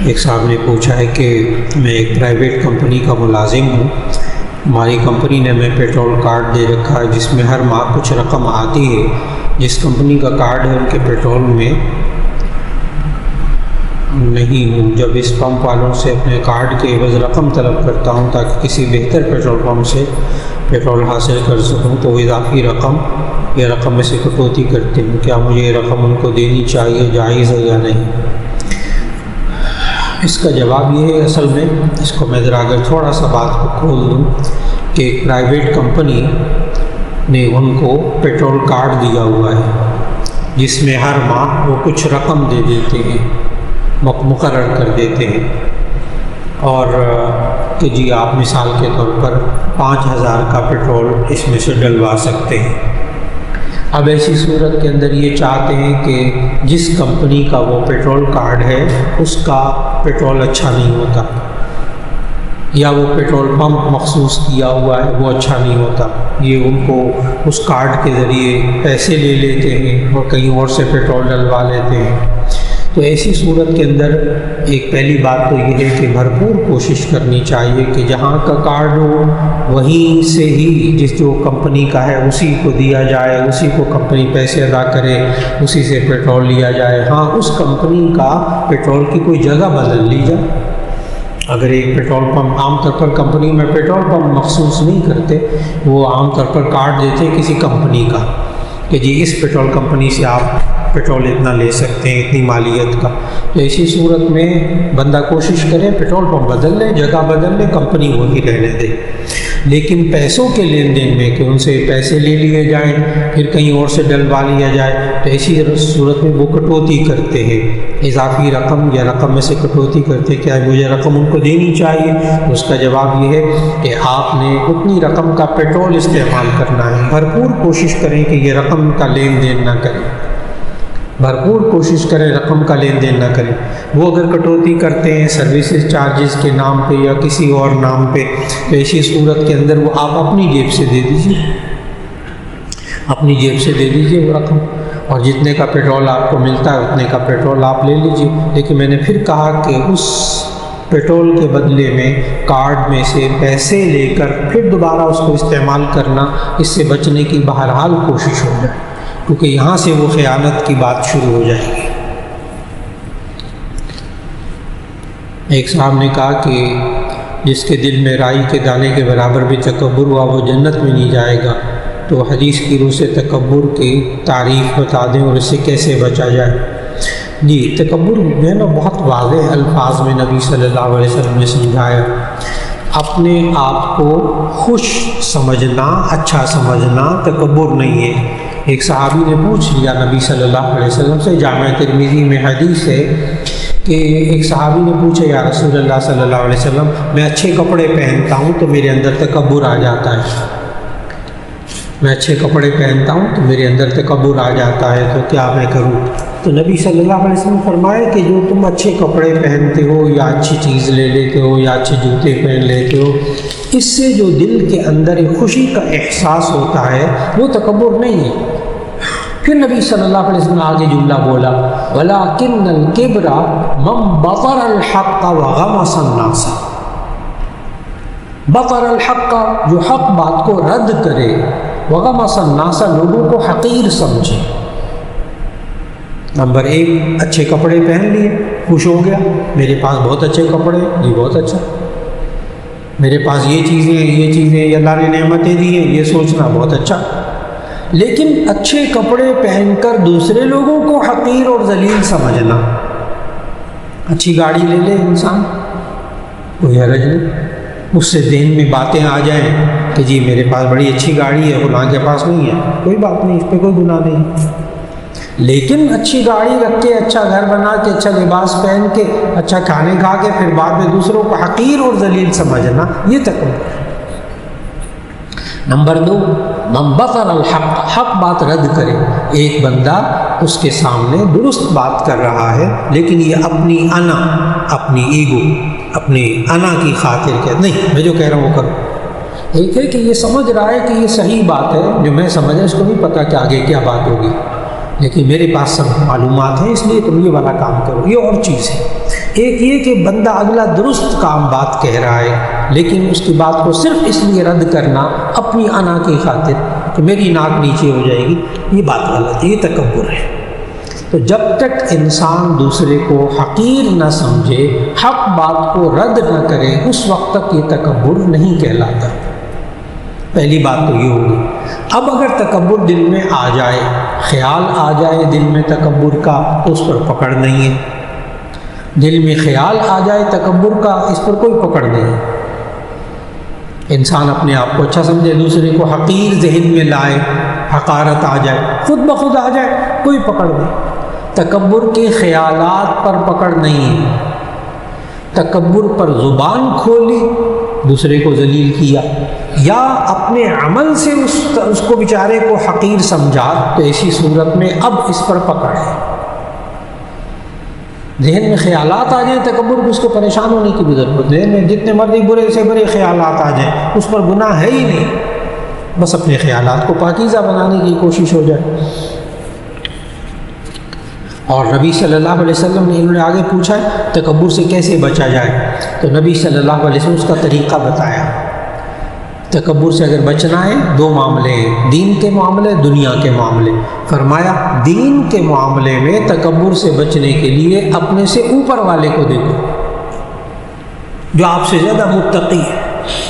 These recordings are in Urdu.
ایک صاحب نے پوچھا ہے کہ میں ایک پرائیویٹ کمپنی کا ملازم ہوں، ہماری کمپنی نے ہمیں پیٹرول کارڈ دے رکھا ہے جس میں ہر ماہ کچھ رقم آتی ہے۔ جس کمپنی کا کارڈ ہے ان کے پیٹرول میں نہیں ہوں، جب اس پمپ والوں سے اپنے کارڈ کے عوض رقم طلب کرتا ہوں تاکہ کسی بہتر پیٹرول پمپ سے پیٹرول حاصل کر سکوں تو وہ اضافی رقم یا رقم میں سے کٹوتی کرتے ہیں، کیا مجھے یہ رقم ان کو دینی چاہیے، جائز ہے یا نہیں؟ اس کا جواب یہ ہے، اصل میں اس کو میں ذرا اگر تھوڑا سا بات کو کھول دوں کہ ایک پرائیویٹ کمپنی نے ان کو پیٹرول کارڈ دیا ہوا ہے جس میں ہر ماہ وہ کچھ رقم دے دیتے ہیں، مقرر کر دیتے ہیں، اور کہ جی آپ مثال کے طور پر 5000 کا پیٹرول اس میں سے ڈلوا سکتے ہیں۔ اب ایسی صورت کے اندر یہ چاہتے ہیں کہ جس کمپنی کا وہ پیٹرول کارڈ ہے اس کا پیٹرول اچھا نہیں ہوتا، یا وہ پیٹرول پمپ مخصوص کیا ہوا ہے وہ اچھا نہیں ہوتا، یہ ان کو اس کارڈ کے ذریعے پیسے لے لیتے ہیں اور کہیں اور سے پیٹرول ڈلوا لیتے ہیں۔ تو ایسی صورت کے اندر ایک پہلی بات تو یہ ہے کہ بھرپور کوشش کرنی چاہیے کہ جہاں کا کارڈ ہو وہیں سے ہی جس جو کمپنی کا ہے اسی کو دیا جائے، اسی کو کمپنی پیسے ادا کرے، اسی سے پیٹرول لیا جائے۔ ہاں، اس کمپنی کا پیٹرول کی کوئی جگہ بدل لی جائے۔ اگر ایک پیٹرول پمپ، عام طور پر کمپنی میں پیٹرول پمپ مخصوص نہیں کرتے، وہ عام طور پر کارڈ دیتے کسی کمپنی کا کہ جی اس پیٹرول کمپنی سے آپ پیٹرول اتنا لے سکتے ہیں، اتنی مالیت کا۔ تو ایسی صورت میں بندہ کوشش کرے پیٹرول پمپ بدل لے، جگہ بدل لے، کمپنی وہی رہنے دے۔ لیکن پیسوں کے لین دین میں کہ ان سے پیسے لے لیے جائیں پھر کہیں اور سے ڈلوا لیا جائے، تو ایسی صورت میں وہ کٹوتی کرتے ہیں، اضافی رقم یا رقم میں سے کٹوتی کرتے ہیں۔ کیا مجھے رقم ان کو دینی چاہیے؟ اس کا جواب یہ ہے کہ آپ نے اتنی رقم کا پیٹرول استعمال کرنا ہے۔ بھرپور کوشش کریں کہ یہ رقم کا لین دین نہ کریں، بھرپور کوشش کریں رقم کا لین دین نہ کریں۔ وہ اگر کٹوتی کرتے ہیں سروسز چارجز کے نام پہ یا کسی اور نام پہ، تو ایسی صورت کے اندر وہ آپ اپنی جیب سے دے دیجیے، اپنی جیب سے دے دیجیے وہ رقم، اور جتنے کا پیٹرول آپ کو ملتا ہے اتنے کا پیٹرول آپ لے لیجیے۔ لیکن میں نے پھر کہا کہ اس پیٹرول کے بدلے میں کارڈ میں سے پیسے لے کر پھر دوبارہ اس کو استعمال کرنا، اس سے بچنے کی بہرحال کوشش ہو جائے، کیونکہ یہاں سے وہ خیانت کی بات شروع ہو جائے گی۔ ایک صاحب نے کہا کہ جس کے دل میں رائی کے دانے کے برابر بھی تکبر ہوا وہ جنت میں نہیں جائے گا، تو حدیث کی روح سے تکبر کی تعریف بتا دیں اور اس سے کیسے بچا جائے۔ جی، تکبر جو ہے نا بہت واضح الفاظ میں نبی صلی اللہ علیہ وسلم نے سمجھایا۔ اپنے آپ کو خوش سمجھنا، اچھا سمجھنا تکبر نہیں ہے۔ ایک صحابی نے پوچھ لیا نبی صلی اللہ علیہ وسلم سے، جامع ترمذی میں حدیث ہے کہ ایک صحابی نے پوچھا یا رسول اللہ صلی اللہ علیہ وسلم، میں اچھے کپڑے پہنتا ہوں تو میرے اندر تکبر آ جاتا ہے، میں اچھے کپڑے پہنتا ہوں تو میرے اندر تکبر آ جاتا ہے، تو کیا میں کروں؟ تو نبی صلی اللہ علیہ وسلم فرمائے کہ جو تم اچھے کپڑے پہنتے ہو یا اچھی چیز لے لیتے ہو یا اچھے جوتے پہن لیتے ہو، اس سے جو دل کے اندر ایک خوشی کا احساس ہوتا ہے وہ تکبر نہیں ہے۔ پھر نبی صلی اللہ علیہ وسلم نے آگے جملہ بولا، وَلَكِنَّ الْكِبْرَ مَنْ بَطَرَ الْحَقَّ وَغَمَسَ النَّاسَ۔ بطر الحق، جو حق بات کو رد کرے، وغمس الناس، لوگوں کو حقیر سمجھے۔ نمبر 1، اچھے کپڑے پہن لیے، خوش ہو گیا، میرے پاس بہت اچھے کپڑے، جی بہت اچھا، میرے پاس یہ چیزیں اللہ نے نعمتیں دی ہیں، یہ سوچنا بہت اچھا۔ لیکن اچھے کپڑے پہن کر دوسرے لوگوں کو حقیر اور ذلیل سمجھنا، اچھی گاڑی لے لے انسان، کوئی حرج نہیں، اس سے ذہن میں باتیں آ جائیں کہ جی میرے پاس بڑی اچھی گاڑی ہے، فلاں کے پاس نہیں ہے، کوئی بات نہیں، اس پہ کوئی گناہ نہیں۔ لیکن اچھی گاڑی رکھ کے، اچھا گھر بنا کے، اچھا لباس پہن کے، اچھا کھانے کھا کے پھر بعد میں دوسروں کو حقیر اور ذلیل سمجھنا، یہ تکبر۔ نمبر 2، من بطر الحق، حق بات رد کرے۔ ایک بندہ اس کے سامنے درست بات کر رہا ہے لیکن یہ اپنی انا، اپنی ایگو، اپنی انا کی خاطر کہ نہیں میں جو کہہ رہا ہوں وہ کروں۔ ایک ہے کہ یہ سمجھ رہا ہے کہ یہ صحیح بات ہے، جو میں سمجھا اس کو نہیں پتا کہ آگے کیا بات ہوگی، لیکن میرے پاس سب معلومات ہیں اس لیے تم یہ والا کام کرو، یہ اور چیز ہے۔ ایک یہ کہ بندہ اگلا درست کام بات کہہ رہا ہے لیکن اس کی بات کو صرف اس لیے رد کرنا اپنی انا کی خاطر کہ میری ناک نیچے ہو جائے گی، یہ بات غلط ہے، یہ تکبر ہے۔ تو جب تک انسان دوسرے کو حقیر نہ سمجھے، حق بات کو رد نہ کرے، اس وقت تک یہ تکبر نہیں کہلاتا۔ پہلی بات تو یہ ہوگی۔ اب اگر تکبر دل میں آ جائے، خیال آ جائے دل میں تکبر کا، تو اس پر پکڑ نہیں ہے۔ دل میں خیال آ جائے تکبر کا، اس پر کوئی پکڑ نہیں ہے۔ انسان اپنے آپ کو اچھا سمجھے، دوسرے کو حقیر ذہن میں لائے، حقارت آ جائے، خود بخود آ جائے، کوئی پکڑ نہیں۔ تکبر کے خیالات پر پکڑ نہیں ہے۔ تکبر پر زبان کھولی، دوسرے کو ذلیل کیا، یا اپنے عمل سے اس کو بیچارے کو حقیر سمجھا، تو ایسی صورت میں اب اس پر پکڑ ہے۔ ذہن میں خیالات آ جائیں تکبر کو، اس کو پریشان ہونے کی بھی ضرورت ہے۔ ذہن میں جتنے مرضی برے سے برے خیالات آ جائیں، اس پر گناہ ہے ہی نہیں، بس اپنے خیالات کو پاکیزہ بنانے کی کوشش ہو جائے۔ اور نبی صلی اللہ علیہ وسلم نے، انہوں نے آگے پوچھا ہے تکبر سے کیسے بچا جائے، تو نبی صلی اللہ علیہ وسلم اس کا طریقہ بتایا۔ تکبر سے اگر بچنا ہے، دو معاملے ہیں، دین کے معاملے، دنیا کے معاملے۔ فرمایا دین کے معاملے میں تکبر سے بچنے کے لیے اپنے سے اوپر والے کو دیکھو، جو آپ سے زیادہ متقی ہے،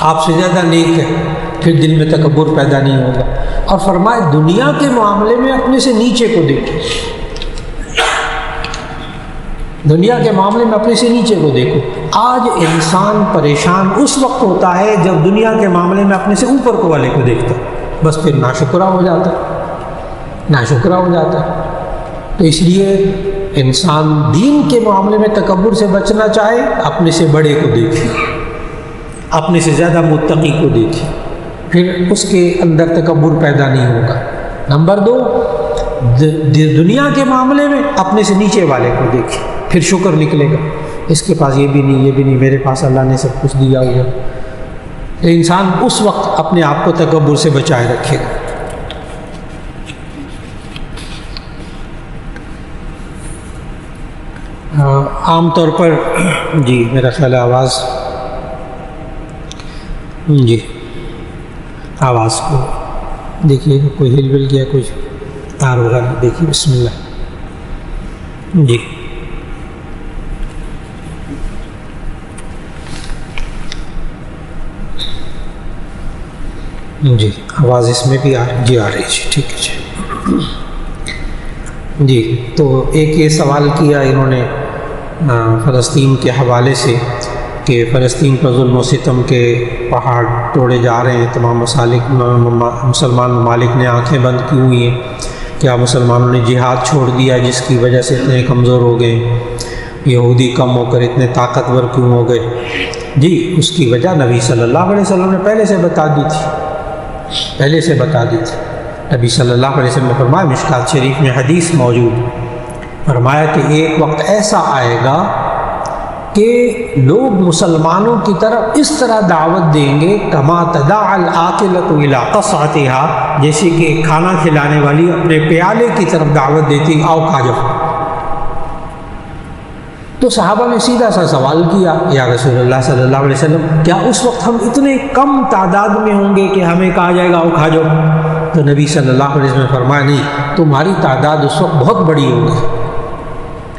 آپ سے زیادہ نیک ہے، پھر دل میں تکبر پیدا نہیں ہوگا۔ اور فرمایا دنیا کے معاملے میں اپنے سے نیچے کو دیکھو، دنیا کے معاملے میں اپنے سے نیچے کو دیکھو۔ آج انسان پریشان اس وقت ہوتا ہے جب دنیا کے معاملے میں اپنے سے اوپر کو والے کو دیکھتا ہے، بس پھر ناشکرا ہو جاتا ہے، ناشکرا ہو جاتا ہے۔ تو اس لیے انسان دین کے معاملے میں تکبر سے بچنا چاہے، اپنے سے بڑے کو دیکھے، اپنے سے زیادہ متقی کو دیکھے، پھر اس کے اندر تکبر پیدا نہیں ہوگا۔ نمبر دو، دنیا کے معاملے میں اپنے سے نیچے والے کو دیکھے، پھر شکر نکلے گا، اس کے پاس یہ بھی نہیں، یہ بھی نہیں، میرے پاس اللہ نے سب کچھ دیا ہوا۔ تو انسان اس وقت اپنے آپ کو تکبر سے بچائے رکھے گا۔ عام طور پر جی میرا خیال ہے آواز، جی آواز کو دیکھیے، کوئی ہل ول گیا، کوئی تار وغیرہ دیکھیے، بسم اللہ۔ جی جی آواز اس میں بھی جی آ رہی ہے، ٹھیک ہے جی۔ تو ایک یہ سوال کیا انہوں نے فلسطین کے حوالے سے کہ فلسطین پر ظلم و ستم کے پہاڑ توڑے جا رہے ہیں، تمام مسلمان ممالک نے آنکھیں بند کی ہوئی ہیں، کیا مسلمانوں نے جہاد چھوڑ دیا جس کی وجہ سے اتنے کمزور ہو گئے، یہودی کم ہو کر اتنے طاقتور کیوں ہو گئے؟ جی اس کی وجہ نبی صلی اللہ علیہ وسلم نے پہلے سے بتا دی تھی، پہلے سے بتا دی تھی۔ نبی صلی اللہ علیہ وسلم نے فرمایا، مشکات شریف میں حدیث موجود، فرمایا کہ ایک وقت ایسا آئے گا کہ لوگ مسلمانوں کی طرف اس طرح دعوت دیں گے کما تداعی الآکلۃ الی قصعتھا، جیسے کہ کھانا کھلانے والی اپنے پیالے کی طرف دعوت دیتی، آؤ کھا جاؤ۔ تو صحابہ نے سیدھا سا سوال کیا، یا رسول اللہ صلی اللہ علیہ وسلم، کیا اس وقت ہم اتنے کم تعداد میں ہوں گے کہ ہمیں کہا جائے گا آؤ کھا جاؤ؟ تو نبی صلی اللہ علیہ وسلم نے فرمایا نہیں، تمہاری تعداد اس وقت بہت بڑی ہوگی،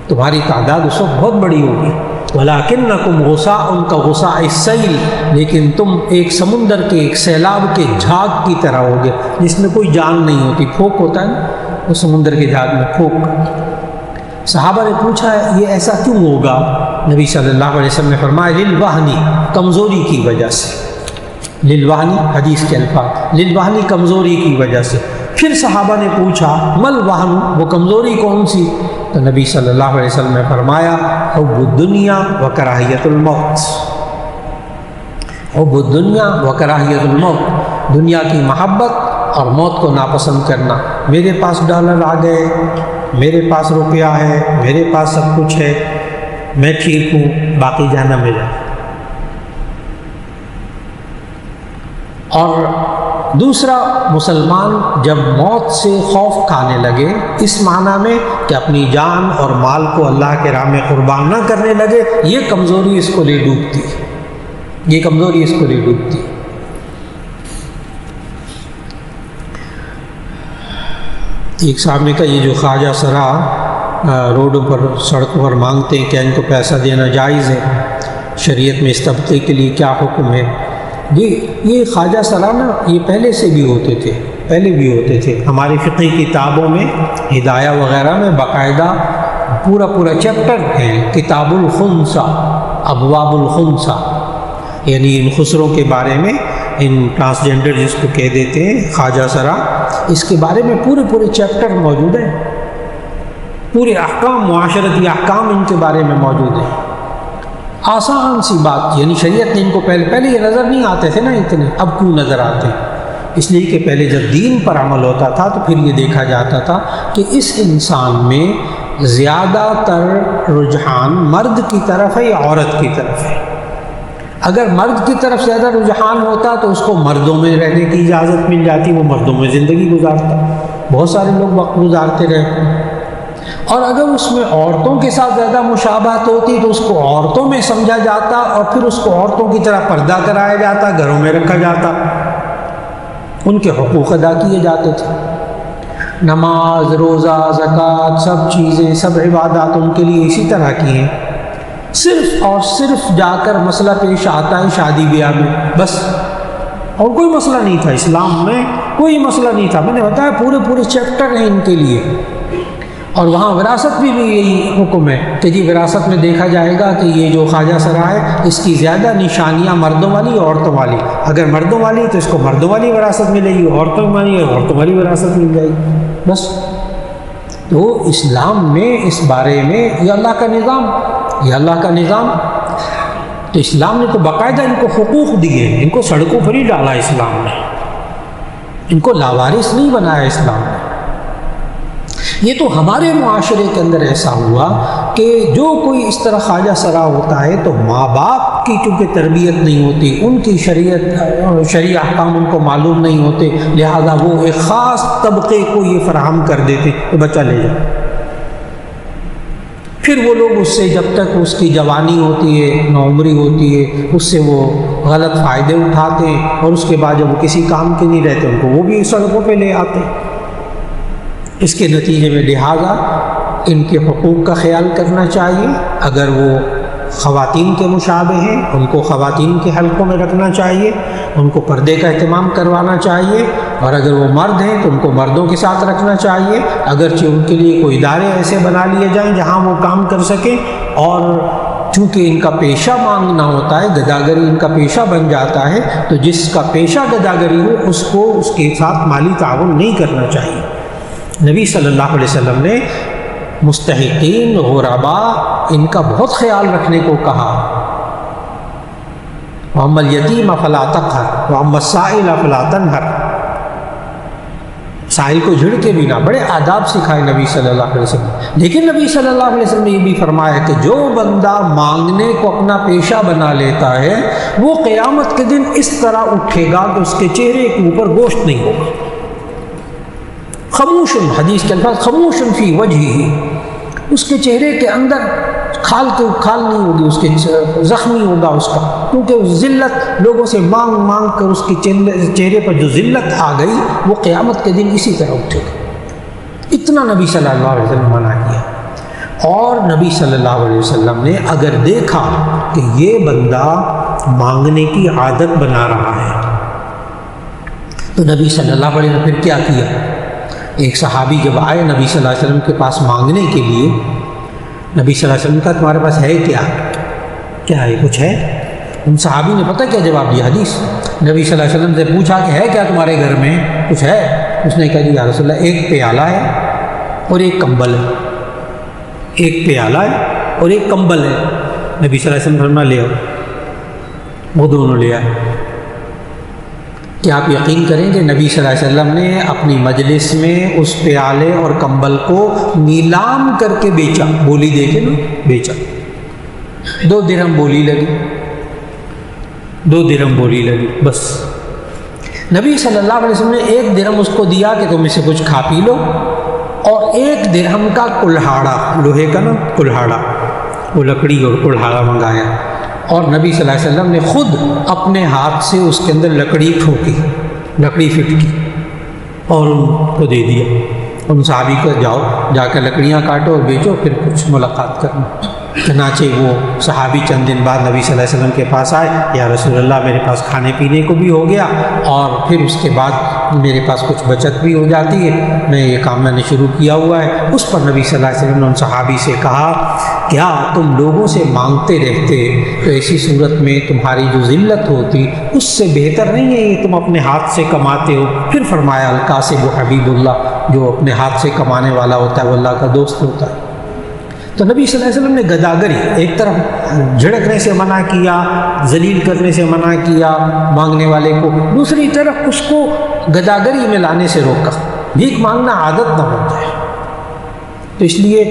تمہاری تعداد اس وقت بہت بڑی ہوگی۔ وَلَكِنَّكُمْ غُصَاءٌ كَغُصَاءِ السَّيْلِ، لیکن تم ایک سمندر کے ایک سیلاب کے جھاگ کی طرح ہوگے، جس میں کوئی جان نہیں ہوتی، پھوک ہوتا ہے نا، وہ سمندر کے جھاگ میں پھوک۔ صحابہ نے پوچھا یہ ایسا کیوں ہوگا؟ نبی صلی اللہ علیہ وسلم نے فرمایا للوہنی، کمزوری کی وجہ سے، للوہنی حدیث کے الفاظ، للوہنی کمزوری کی وجہ سے۔ پھر صحابہ نے پوچھا مل وہن، وہ کمزوری کون سی؟ تو نبی صلی اللہ علیہ وسلم نے فرمایا حب الدنیا و کراہیت الموت، حب الدنیا و کراہیت الموت، دنیا کی محبت اور موت کو ناپسند کرنا۔ میرے پاس ڈالر آ گئے، میرے پاس روپیہ ہے، میرے پاس سب کچھ ہے، میں ٹھیک ہوں، باقی جانا میرا۔ اور دوسرا، مسلمان جب موت سے خوف کھانے لگے، اس معنی میں کہ اپنی جان اور مال کو اللہ کے راہ میں قربان نہ کرنے لگے، یہ کمزوری اس کو لے ڈوبتی ہے، یہ کمزوری اس کو لے ڈوبتی ہے۔ ایک صاحب نے کہا یہ جو خواجہ سرا روڈوں پر سڑکوں پر مانگتے ہیں، کیا ان کو پیسہ دینا جائز ہے؟ شریعت میں اس طبقے کے لیے کیا حکم ہے؟ جی یہ خواجہ سرا نا یہ پہلے سے بھی ہوتے تھے، پہلے بھی ہوتے تھے۔ ہماری فقہی کتابوں میں ہدایہ وغیرہ میں باقاعدہ پورا چیپٹر ہے، کتاب الخنسہ، ابواب الخنسہ، یعنی ان خسروں کے بارے میں، ان ٹرانسجنڈر جس کو کہہ دیتے ہیں خواجہ سرا، اس کے بارے میں پورے چیپٹر موجود ہیں، پورے احکام، معاشرتی احکام ان کے بارے میں موجود ہیں۔ آسان سی بات، یعنی شریعت نے ان کو پہلے یہ نظر نہیں آتے تھے نا اتنے، اب کیوں نظر آتے ہیں؟ اس لیے کہ پہلے جب دین پر عمل ہوتا تھا تو پھر یہ دیکھا جاتا تھا کہ اس انسان میں زیادہ تر رجحان مرد کی طرف ہے یا عورت کی طرف ہے۔ اگر مرد کی طرف زیادہ رجحان ہوتا تو اس کو مردوں میں رہنے کی اجازت مل جاتی، وہ مردوں میں زندگی گزارتا، بہت سارے لوگ وقت گزارتے رہتے۔ اور اگر اس میں عورتوں کے ساتھ زیادہ مشابہت ہوتی تو اس کو عورتوں میں سمجھا جاتا اور پھر اس کو عورتوں کی طرح پردہ کرایا جاتا، گھروں میں رکھا جاتا، ان کے حقوق ادا کیے جاتے تھے۔ نماز، روزہ، زکوٰۃ، سب چیزیں، سب عبادات ان کے لیے اسی طرح کی ہیں۔ صرف اور صرف جا کر مسئلہ پیش آتا ہے شادی بیاہ میں، بس، اور کوئی مسئلہ نہیں تھا اسلام میں، کوئی مسئلہ نہیں تھا۔ میں نے بتایا پورے چیپٹر ہیں ان کے لیے۔ اور وہاں وراثت بھی یہی حکم ہے کہ جی وراثت میں دیکھا جائے گا کہ یہ جو خواجہ سرا ہے اس کی زیادہ نشانیاں مردوں والی یا عورتوں والی، اگر مردوں والی تو اس کو مردوں والی وراثت ملے گی، عورتوں والی ہے عورتوں والی وراثت مل جائے گی، بس۔ تو اسلام میں اس بارے میں یہ اللہ کا نظام، یہ اللہ کا نظام، تو اسلام نے تو باقاعدہ ان کو حقوق دیے، ان کو سڑکوں پر ہی ڈالا اسلام نے، ان کو لاوارث نہیں بنایا اسلام نے۔ یہ تو ہمارے معاشرے کے اندر ایسا ہوا کہ جو کوئی اس طرح خواجہ سرا ہوتا ہے تو ماں باپ کی چونکہ تربیت نہیں ہوتی، ان کی شرعی احکام ان کو معلوم نہیں ہوتے، لہذا وہ ایک خاص طبقے کو یہ فراہم کر دیتے کہ بچہ لے جائے۔ پھر وہ لوگ اس سے جب تک اس کی جوانی ہوتی ہے، نوعمری ہوتی ہے، اس سے وہ غلط فائدے اٹھاتے ہیں، اور اس کے بعد جب وہ کسی کام کے نہیں رہتے ان کو وہ بھی سڑکوں پہ لے آتے ہیں۔ اس کے نتیجے میں لہٰذا ان کے حقوق کا خیال کرنا چاہیے، اگر وہ خواتین کے مشابہ ہیں ان کو خواتین کے حلقوں میں رکھنا چاہیے، ان کو پردے کا اہتمام کروانا چاہیے، اور اگر وہ مرد ہیں تو ان کو مردوں کے ساتھ رکھنا چاہیے، اگرچہ ان کے لیے کوئی ادارے ایسے بنا لیے جائیں جہاں وہ کام کر سکیں، اور چونکہ ان کا پیشہ مانگنا ہوتا ہے، گداگری ان کا پیشہ بن جاتا ہے، تو جس کا پیشہ گداگری ہو اس کو اس کے ساتھ مالی تعاون نہیں کرنا چاہیے۔ نبی صلی اللہ علیہ وسلم نے مستحقین، غرباء، ان کا بہت خیال رکھنے کو کہا۔ وَأَمَّا الْيَتِيمَ فَلَا تَقْهَرْ وَأَمَّا السَّائِلَ فَلَا تَنْهَرْ، سائل کو جھڑکے بھی نہ، بڑے آداب سکھائے نبی صلی اللہ علیہ وسلم۔ لیکن نبی صلی اللہ علیہ وسلم نے یہ بھی فرمایا کہ جو بندہ مانگنے کو اپنا پیشہ بنا لیتا ہے وہ قیامت کے دن اس طرح اٹھے گا کہ اس کے چہرے کے اوپر گوشت نہیں ہوگا، خموش، حدیث کے الفاظ خموش فی وجہہ، اس کے چہرے کے اندر کھال نہیں ہوگی، اس کے زخمی ہوگا اس کا، کیونکہ ذلت لوگوں سے مانگ مانگ کر اس کے چہرے پر جو ذلت آ گئی وہ قیامت کے دن اسی طرح اٹھے گا۔ اتنا نبی صلی اللہ علیہ وسلم منع کیا۔ اور نبی صلی اللہ علیہ وسلم نے اگر دیکھا کہ یہ بندہ مانگنے کی عادت بنا رہا ہے تو نبی صلی اللہ علیہ وسلم نے پھر کیا کیا؟ ایک صحابی جب آئے نبی صلی اللہ علیہ وسلم کے پاس مانگنے کے لیے، نبی صلی اللہ علیہ وسلم نے کہا تمہارے پاس ہے کیا ہے، کچھ ہے؟ ان صحابی نے پتہ کیا جواب دیا؟ حدیث، نبی صلی اللہ علیہ وسلم سے پوچھا کہ ہے کیا تمہارے گھر میں، کچھ ہے؟ اس نے کہا جی یا رسول اللہ ایک پیالہ ہے اور ایک کمبل ہے، ایک پیالہ ہے اور ایک کمبل ہے۔ نبی صلی اللہ علیہ وسلم نے فرمایا لے آؤ، وہ دونوں لے آئے۔ کیا آپ یقین کریں کہ نبی صلی اللہ علیہ وسلم نے اپنی مجلس میں اس پیالے اور کمبل کو نیلام کر کے بیچا، بولی دے کے نا بیچا، 2 درہم بولی لگی، 2 درہم بولی لگی، بس نبی صلی اللہ علیہ وسلم نے 1 درہم اس کو دیا کہ تم اسے کچھ کھا پی لو، اور 1 درہم کا کلہاڑا، لوہے کا نا کلہاڑا، وہ لکڑی اور کلہاڑا منگایا، اور نبی صلی اللہ علیہ وسلم نے خود اپنے ہاتھ سے اس کے اندر لکڑی ٹھوکی، لکڑی فٹ کی اور ان کو دے دیا، ان صحابی کو جاؤ جا کر لکڑیاں کاٹو اور بیچو، پھر کچھ ملاقات کرنا۔ چنانچہ وہ صحابی چند دن بعد نبی صلی اللہ علیہ وسلم کے پاس آئے، یا رسول اللہ میرے پاس کھانے پینے کو بھی ہو گیا، اور پھر اس کے بعد میرے پاس کچھ بچت بھی ہو جاتی ہے، میں یہ کام میں نے شروع کیا ہوا ہے۔ اس پر نبی صلی اللہ علیہ وسلم نے ان صحابی سے کہا، کیا تم لوگوں سے مانگتے رہتے تو ایسی صورت میں تمہاری جو ذلت ہوتی اس سے بہتر نہیں ہے یہ تم اپنے ہاتھ سے کماتے ہو؟ پھر فرمایا، القاسب حبیب اللہ، جو اپنے ہاتھ سے کمانے والا ہوتا ہے وہ اللہ کا دوست ہوتا ہے۔ تو نبی صلی اللہ علیہ وسلم نے گداگری، ایک طرف جھڑکنے سے منع کیا، ذلیل کرنے سے منع کیا مانگنے والے کو، دوسری طرف اس کو گداگری میں لانے سے روکا، بھیک مانگنا عادت نہ بن جائے۔ تو اس لیے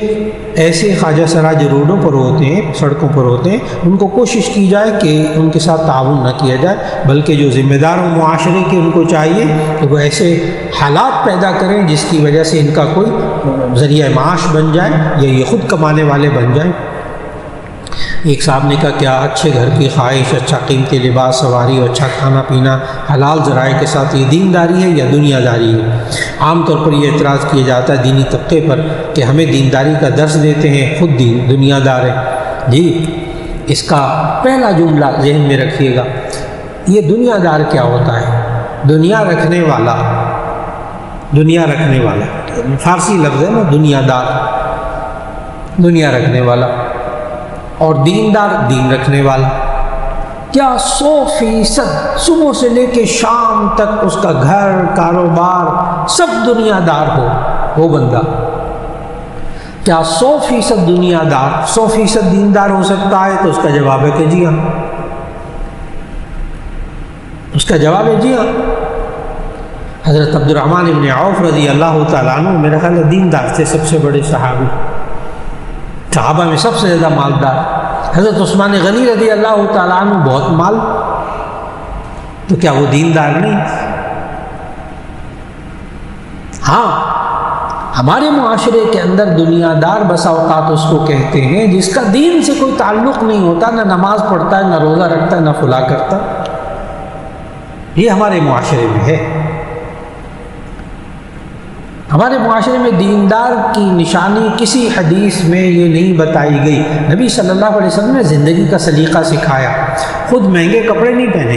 ایسے خواجہ سرا جو روڈوں پر ہوتے ہیں، سڑکوں پر ہوتے ہیں، ان کو کوشش کی جائے کہ ان کے ساتھ تعاون نہ کیا جائے، بلکہ جو ذمہ دار ہوں معاشرے کے ان کو چاہیے کہ وہ ایسے حالات پیدا کریں جس کی وجہ سے ان کا کوئی ذریعہ معاش بن جائے یا یہ خود کمانے والے بن جائیں۔ ایک صاحب نے کہا، کیا اچھے گھر کی خواہش، اچھا قیمتی لباس، سواری اور اچھا کھانا پینا حلال ذرائع کے ساتھ یہ دینداری ہے یا دنیا داری ہے؟ عام طور پر یہ اعتراض کیا جاتا ہے دینی طبقے پر کہ ہمیں دینداری کا درس دیتے ہیں، خود دنیا دار ہے۔ جی، اس کا پہلا جملہ ذہن میں رکھیے گا، یہ دنیا دار کیا ہوتا ہے؟ دنیا رکھنے والا، دنیا رکھنے والا فارسی لفظ ہے نا، دنیا دار، دنیا رکھنے والا، اور دیندار دین رکھنے والا۔ کیا 100% صبح سے لے کے شام تک اس کا گھر، کاروبار سب دنیا دار ہو وہ بندہ؟ کیا 100% دنیا دار 100% دیندار ہو سکتا ہے؟ تو اس کا جواب ہے کہ جی ہاں، اس کا جواب ہے جی ہاں۔ حضرت عبد الرحمن ابن عوف رضی اللہ تعالیٰ عنہ میرا خیال ہے دیندار تھے، سب سے بڑے صحابی، صحابہ میں سب سے زیادہ مالدار۔ حضرت عثمان غنی رضی اللہ تعالیٰ عنہ بہت مال، تو کیا وہ دیندار نہیں؟ ہاں، ہمارے معاشرے کے اندر دنیا دار بسا اوقات اس کو کہتے ہیں جس کا دین سے کوئی تعلق نہیں ہوتا، نہ نماز پڑھتا ہے، نہ روزہ رکھتا ہے، نہ فلاں کرتا۔ یہ ہمارے معاشرے میں ہے۔ ہمارے معاشرے میں دیندار کی نشانی کسی حدیث میں یہ نہیں بتائی گئی۔ نبی صلی اللہ علیہ وسلم نے زندگی کا سلیقہ سکھایا، خود مہنگے کپڑے نہیں پہنے،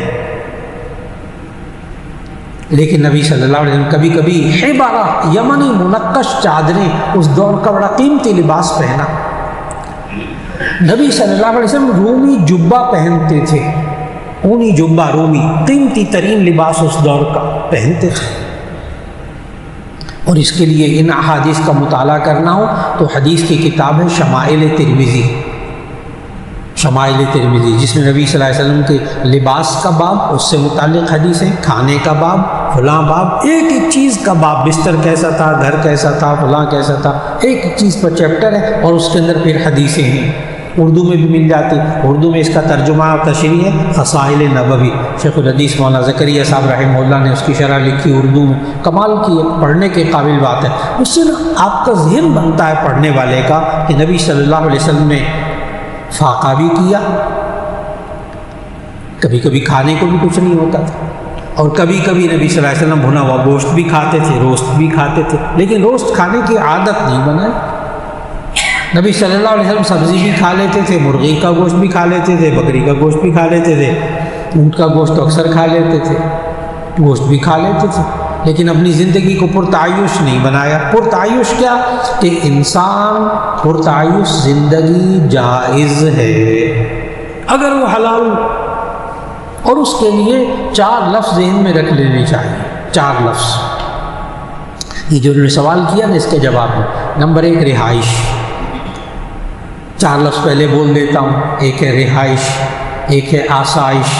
لیکن نبی صلی اللہ علیہ وسلم کبھی کبھی حبارہ یمنی منقش چادریں، اس دور کا بڑا قیمتی لباس پہنا۔ نبی صلی اللہ علیہ وسلم رومی جبہ پہنتے تھے، اونی جبہ رومی، قیمتی ترین لباس اس دور کا پہنتے تھے۔ اور اس کے لیے ان احادیث کا مطالعہ کرنا ہو تو حدیث کی کتاب ہے شمائل ترمذی، شمائل ترمذی، جس میں نبی صلی اللہ علیہ وسلم کے لباس کا باب، اس سے متعلق حدیثیں، کھانے کا باب، فلاں باب، ایک ایک چیز کا باب، بستر کیسا تھا، گھر کیسا تھا، فلاں کیسا تھا، ایک ایک چیز پر چیپٹر ہے، اور اس کے اندر پھر حدیثیں ہیں، اردو میں بھی مل جاتی۔ اردو میں اس کا ترجمہ اور تشریح ہے فضائل نبوی، شیخ الحدیث مولانا زکریا صاحب رحمہ اللہ نے اس کی شرح لکھی اردو میں، کمال کی پڑھنے کے قابل بات ہے۔ اس سے نا آپ کا ذہن بنتا ہے پڑھنے والے کا کہ نبی صلی اللہ علیہ وسلم نے فاقہ بھی کیا، کبھی کبھی کھانے کو بھی کچھ نہیں ہوتا تھا، اور کبھی کبھی نبی صلی اللہ علیہ وسلم بھنا ہوا گوشت بھی کھاتے تھے، روسٹ بھی کھاتے تھے، لیکن روسٹ کھانے کی عادت نہیں بنائی۔ نبی صلی اللہ علیہ وسلم سبزی بھی کھا لیتے تھے، مرغی کا گوشت بھی کھا لیتے تھے، بکری کا گوشت بھی کھا لیتے تھے، اونٹ کا گوشت تو اکثر کھا لیتے تھے، گوشت بھی کھا لیتے تھے، لیکن اپنی زندگی کو پرتعیش نہیں بنایا۔ پرتعیش کیا کہ انسان پرتعیش زندگی جائز ہے اگر وہ حلال، اور اس کے لیے 4 لفظ ذہن میں رکھ لینے چاہیے، 4 لفظ۔ یہ جو انہوں نے سوال کیا نا اس کے جواب میں، نمبر 1 رہائش، 4 لفظ پہلے بول دیتا ہوں، ایک ہے رہائش، ایک ہے آسائش،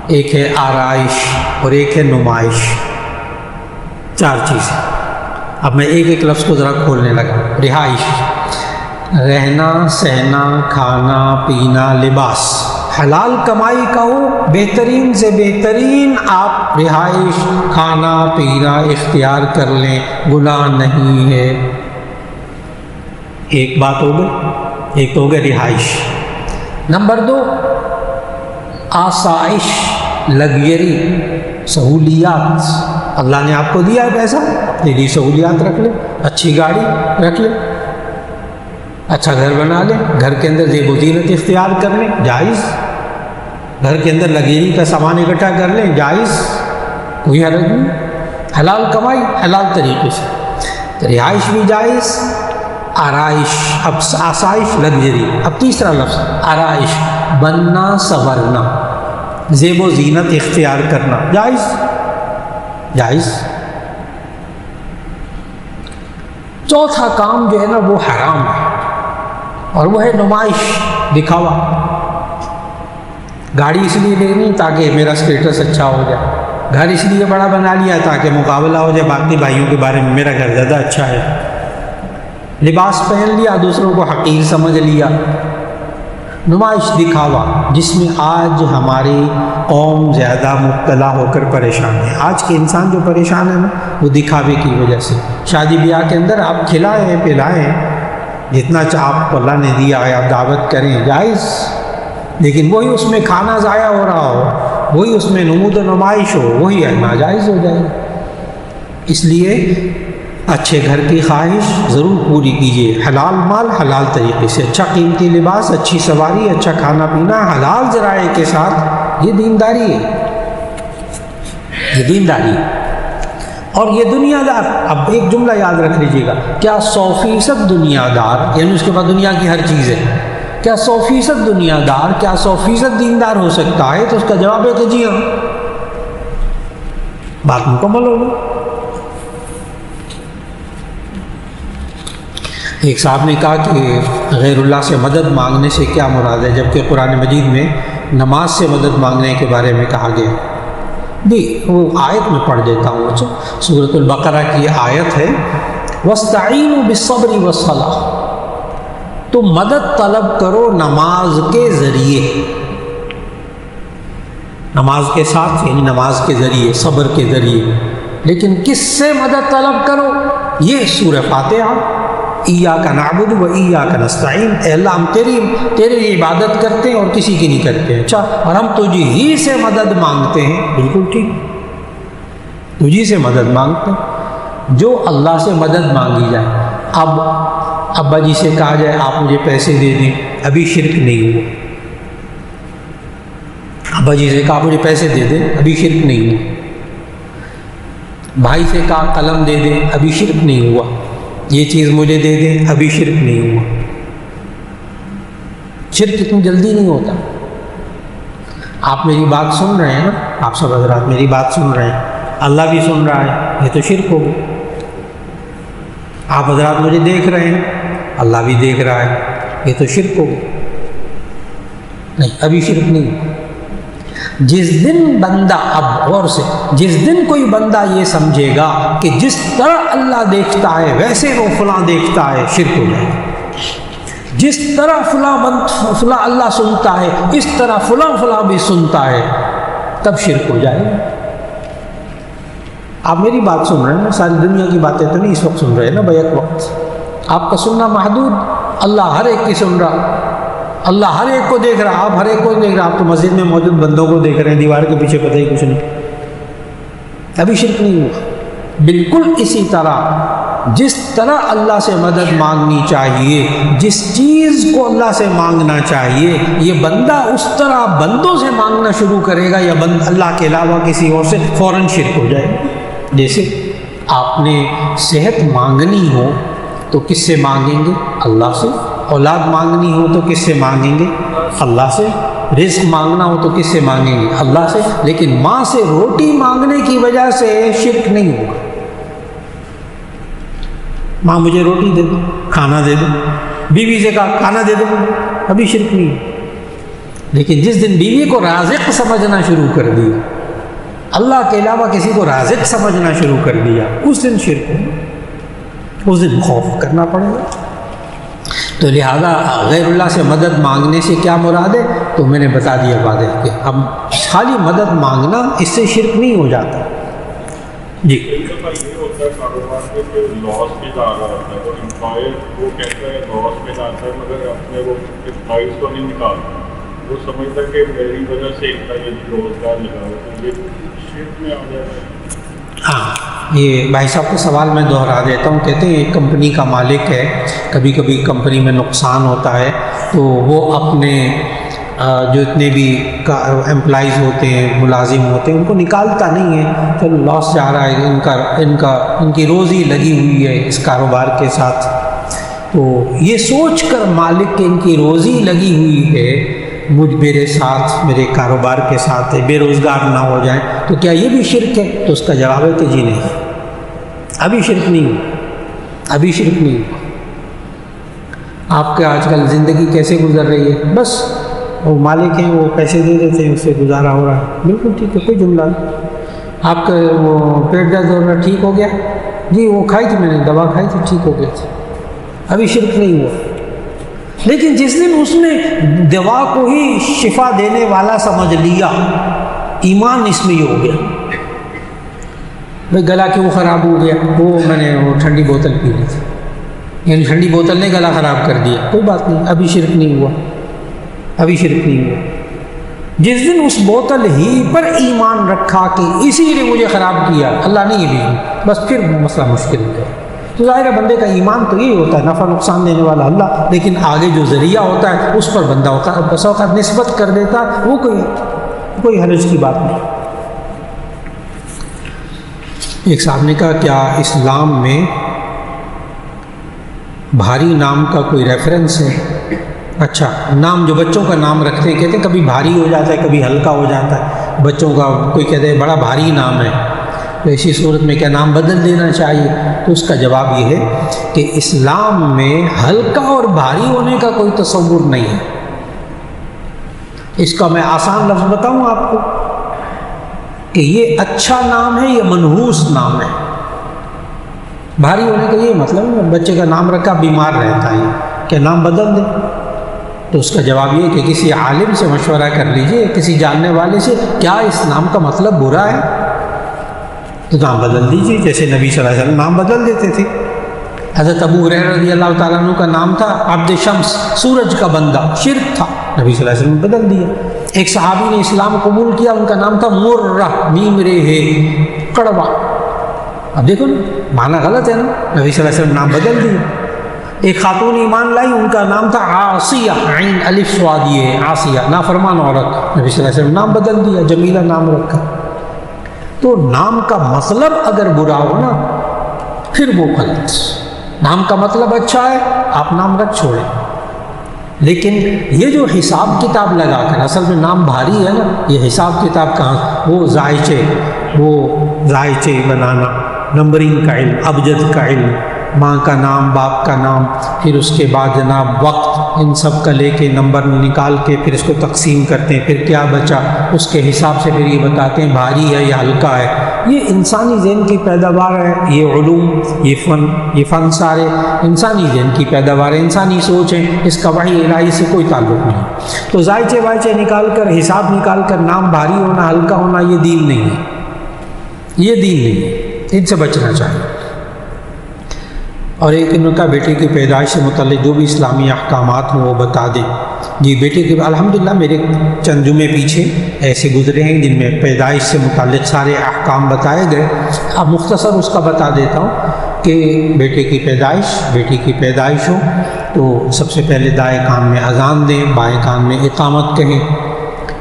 ایک ہے آرائش، اور ایک ہے نمائش۔ 4 چیزیں۔ اب میں ایک ایک لفظ کو ذرا کھولنے لگا۔ رہائش، رہنا، سہنا، کھانا پینا، لباس حلال کمائی کا ہو، بہترین سے بہترین آپ رہائش کھانا پینا اختیار کر لیں، گناہ نہیں ہے۔ ایک بات ہو گئی، ایک تو ہو گئی رہائش۔ نمبر 2 آسائش، لگژری، سہولیات۔ اللہ نے آپ کو دیا ہے پیسہ، اپنے لیے سہولیات رکھ لیں، اچھی گاڑی رکھ لیں، اچھا گھر بنا لیں، گھر کے اندر زیب و زینت اختیار کر لیں، جائز۔ گھر کے اندر لگژری کا سامان اکٹھا کر لیں، جائز، کوئی حرج نہیں۔ حلال کمائی حلال طریقے سے، رہائش بھی جائز، آرائش، اب آسائش لگژری۔ اب تیسرا لفظ آرائش، بننا سنورنا، زیب و زینت اختیار کرنا، جائز جائز۔ چوتھا کام جو ہے نا وہ حرام ہے، اور وہ ہے نمائش، دکھاوا۔ گاڑی اس لیے لینی تاکہ میرا اسٹیٹس اچھا ہو جائے، گھر اس لیے بڑا بنا لیا تاکہ مقابلہ ہو جائے باقی بھائیوں کے بارے میں، میرا گھر زیادہ اچھا ہے، لباس پہن لیا، دوسروں کو حقیر سمجھ لیا، نمائش، دکھاوا، جس میں آج ہماری قوم زیادہ مبتلا ہو کر پریشان ہے۔ آج کے انسان جو پریشان ہے نا وہ دکھاوے کی وجہ سے۔ شادی بیاہ کے اندر آپ کھلائیں پلائیں، جتنا آپ کو اللہ نے دیا ہے آپ دعوت کریں، جائز، لیکن وہی اس میں کھانا ضائع ہو رہا ہو، وہی اس میں نمود و نمائش ہو، وہی ناجائز ہو جائے۔ اس لیے اچھے گھر کی خواہش ضرور پوری کیجیے، حلال مال حلال طریقے سے، اچھا قیمتی لباس، اچھی سواری، اچھا کھانا پینا حلال ذرائع کے ساتھ، یہ دینداری ہے، یہ دینداری ہے۔ اور یہ دنیا دار، اب ایک جملہ یاد رکھ لیجیے گا، کیا 100% دنیا دار، یعنی اس کے بعد دنیا کی ہر چیز ہے، کیا 100% دنیا دار، کیا 100% دیندار ہو سکتا ہے؟ تو اس کا جواب ہے کہ جی ہاں، بات مکمل ہوگی۔ ایک صاحب نے کہا کہ غیر اللہ سے مدد مانگنے سے کیا مراد ہے، جبکہ قرآن مجید میں نماز سے مدد مانگنے کے بارے میں کہا گیا۔ بھی وہ آیت میں پڑھ دیتا ہوں، اچھا، سورۃ البقرہ کی آیت ہے، وَاسْتَعِینُوا بِالصَّبْرِ وَالصَّلَاةِ، تو مدد طلب کرو نماز کے ذریعے، نماز کے ساتھ یعنی نماز کے ذریعے، صبر کے ذریعے۔ لیکن کس سے مدد طلب کرو؟ یہ سورہ فاتحہ، ایاک نعبد و ایاک نستعین، اے اللہ ہم تیری عبادت کرتے ہیں اور کسی کی نہیں کرتے ہیں، اچھا، اور ہم تجھ ہی سے مدد مانگتے ہیں، بالکل ٹھیک، تجھ ہی سے مدد مانگتے ہیں، جو اللہ سے مدد مانگی جائے۔ اب ابا جی سے کہا جائے آپ مجھے پیسے دے دیں، ابھی شرک نہیں ہوا۔ ابا جی سے کہا مجھے پیسے دے دیں، ابھی شرک نہیں ہوا۔ بھائی سے کہا قلم دے دیں، ابھی شرک نہیں ہوا۔ یہ چیز مجھے دے دیں، ابھی شرک نہیں ہوا۔ شرک اتنی جلدی نہیں ہوتا۔ آپ میری بات سن رہے ہیں نا، آپ سب حضرات میری بات سن رہے ہیں، اللہ بھی سن رہا ہے، یہ تو شرک ہو گیا۔ آپ حضرات مجھے دیکھ رہے ہیں، اللہ بھی دیکھ رہا ہے، یہ تو شرک ہو گیا۔ نہیں، ابھی شرک نہیں ہوا۔ جس دن بندہ، اب غور سے، جس دن کوئی بندہ یہ سمجھے گا کہ جس طرح اللہ دیکھتا ہے ویسے وہ فلاں دیکھتا ہے، شرک ہو جائے گا۔ جس طرح فلاں اللہ سنتا ہے اس طرح فلاں بھی سنتا ہے، تب شرک ہو جائے گا۔ آپ میری بات سن رہے ہیں نا، ساری دنیا کی باتیں تو نہیں اس وقت سن رہے ہیں نا بیک وقت، آپ کا سننا محدود، اللہ ہر ایک کی سن رہا، اللہ ہر ایک کو دیکھ رہا، آپ ہر ایک کو دیکھ رہا۔ آپ تو مسجد میں موجود بندوں کو دیکھ رہے ہیں، دیوار کے پیچھے پتہ ہی کچھ نہیں، ابھی شرک نہیں ہوا۔ بالکل اسی طرح جس طرح اللہ سے مدد مانگنی چاہیے، جس چیز کو اللہ سے مانگنا چاہیے، یہ بندہ اس طرح بندوں سے مانگنا شروع کرے گا یا اللہ کے علاوہ کسی اور سے، فوراً شرک ہو جائے گا۔ جیسے آپ نے صحت مانگنی ہو تو کس سے مانگیں گے؟ اللہ سے۔ اولاد مانگنی ہو تو کس سے مانگیں گے؟ اللہ سے۔ رزق مانگنا ہو تو کس سے مانگیں گے؟ اللہ سے۔ لیکن ماں سے روٹی مانگنے کی وجہ سے شرک نہیں ہوگا۔ ماں مجھے روٹی دے دو، کھانا دے دو، بیوی سے کہا کھانا دے دو مجھے، ابھی شرک نہیں ہے۔ لیکن جس دن بیوی کو رازق سمجھنا شروع کر دیا، اللہ کے علاوہ کسی کو رازق سمجھنا شروع کر دیا، اس دن شرک ہو، اس دن خوف کرنا پڑے گا۔ تو لہذا غیر اللہ سے مدد مانگنے سے کیا مراد ہے؟ تو میں نے بتا دیا واضح کہ اب خالی مدد مانگنا اس سے شرک نہیں ہو جاتا. جی یہ ہوتا ہے کاروبار کے جو لاس پہ جا رہا ہوتا ہے تو امپلائر وہ کہتا ہے لاس پہ جاتا ہے مگر اپنے وہ پرائز تو نہیں نکالتا، وہ سمجھتا کہ میری وجہ سے اتنا یہ روزگار لگا ہوا تو یہ شرک میں آ جاتا ہے. ہاں، یہ بھائی صاحب کا سوال میں دہرا دیتا ہوں. کہتے ہیں ایک کمپنی کا مالک ہے، کبھی کبھی کمپنی میں نقصان ہوتا ہے تو وہ اپنے جو اتنے بھی امپلائیز ہوتے ہیں، ملازم ہوتے ہیں، ان کو نکالتا نہیں ہے. چلو لاس جا رہا ہے، ان کی روزی لگی ہوئی ہے اس کاروبار کے ساتھ. تو یہ سوچ کر مالک کہ ان کی روزی لگی ہوئی ہے میرے ساتھ، میرے کاروبار کے ساتھ ہے، بے روزگار نہ ہو جائیں، تو کیا یہ بھی شرک ہے؟ تو اس کا جواب ہے کہ جی نہیں، ابھی شرک نہیں ہوا، ابھی شرک نہیں ہوا. آپ کے آج کل زندگی کیسے گزر رہی ہے؟ بس وہ مالک ہیں، وہ پیسے دے دیتے ہیں، اس سے گزارا ہو رہا ہے. بالکل ٹھیک ہے، کوئی جملہ نہیں. آپ کا وہ پیٹ درد ہو رہا ٹھیک ہو گیا؟ جی وہ کھائی تھی میں نے، دوا کھائی تھی، ٹھیک ہو گیا تھا. ابھی شرک نہیں ہوا. لیکن جس دن اس نے دوا کو ہی شفا دینے والا سمجھ لیا، ایمان اس میں یہ ہو گیا. بھائی گلا کیوں خراب ہو گیا؟ وہ میں نے وہ ٹھنڈی بوتل پی لی تھی، یعنی ٹھنڈی بوتل نے گلا خراب کر دیا. کوئی بات نہیں، ابھی شرک نہیں ہوا، ابھی شرک نہیں ہوا. جس دن اس بوتل ہی پر ایمان رکھا کہ اسی نے مجھے خراب کیا، اللہ نے یہ بھی، بس پھر مسئلہ مشکل ہو گیا. تو ظاہر ہے بندے کا ایمان تو یہی ہوتا ہے، نفع نقصان دینے والا اللہ، لیکن آگے جو ذریعہ ہوتا ہے اس پر بندہ بس اوقات نسبت کر دیتا، وہ کوئی حرج کی بات نہیں. ایک صاحب نے کہا کیا اسلام میں بھاری نام کا کوئی ریفرنس ہے؟ اچھا، نام جو بچوں کا نام رکھتے ہیں، کہتے ہیں کبھی بھاری ہو جاتا ہے کبھی ہلکا ہو جاتا ہے. بچوں کا کوئی کہتے ہیں بڑا بھاری نام ہے، تو ایسی صورت میں کیا نام بدل دینا چاہیے؟ تو اس کا جواب یہ ہے کہ اسلام میں ہلکا اور بھاری ہونے کا کوئی تصور نہیں ہے. اس کا میں آسان لفظ بتاؤں آپ کو کہ یہ اچھا نام ہے، یہ منحوس نام ہے. بھاری ہونے کا یہ مطلب ہے بچے کا نام رکھا بیمار رہتا ہے، کہ نام بدل دیں. تو اس کا جواب یہ کہ کسی عالم سے مشورہ کر لیجئے، کسی جاننے والے سے، کیا اس نام کا مطلب برا ہے؟ تو نام بدل دیجیے، جیسے نبی صلی اللہ علیہ وسلم نام بدل دیتے تھے. حضرت ابو ہریرہ رضی اللہ تعالیٰ عنہ کا نام تھا عبد شمس، سورج کا بندہ، شرک تھا، نبی صلی اللہ علیہ وسلم نے بدل دیا. ایک صحابی نے اسلام قبول کیا، ان کا نام تھا مرہ، میم رے ہے، کڑوا. اب دیکھو نا، معنی غلط ہے نا، نبی صلی اللہ علیہ وسلم نام بدل دیا. ایک خاتون ایمان لائی، ان کا نام تھا عاصیہ، عین الف صاد یہ عاصیہ، نافرمان عورت، نبی صلی اللہ علیہ وسلم نام بدل دیا، جمیلہ نام رکھا. تو نام کا مطلب اگر برا ہو نا پھر وہ غلط. نام کا مطلب اچھا ہے، آپ نام رکھ چھوڑیں. لیکن یہ جو حساب کتاب لگا کر، اصل میں نام بھاری ہے نا، یہ حساب کتاب کہاں، وہ ذائچے بنانا، نمبرنگ کا علم، ابجد کا علم، ماں کا نام، باپ کا نام، پھر اس کے بعد جناب وقت، ان سب کا لے کے نمبر نکال کے پھر اس کو تقسیم کرتے ہیں، پھر کیا بچا اس کے حساب سے پھر یہ بتاتے ہیں بھاری ہے یا ہلکا ہے. یہ انسانی ذہن کی پیداوار ہے. یہ علوم، یہ فن سارے انسانی ذہن کی پیداوار ہے، انسانی سوچ ہے. اس کا وحی الہی سے کوئی تعلق نہیں. تو ذائچے وائچے نکال کر، حساب نکال کر نام بھاری ہونا، ہلکا ہونا، یہ دین نہیں ہے، یہ دین نہیں ہے. ان سے بچنا چاہیے. اور ایک ان کا بیٹے کی پیدائش سے متعلق جو بھی اسلامی احکامات ہوں وہ بتا دیں. جی بیٹے کے الحمدللہ میرے چند جمعے پیچھے ایسے گزرے ہیں جن میں پیدائش سے متعلق سارے احکام بتائے گئے. اب مختصر اس کا بتا دیتا ہوں کہ بیٹے کی پیدائش ہو تو سب سے پہلے دائیں کان میں اذان دیں، بائیں کان میں اقامت کہیں.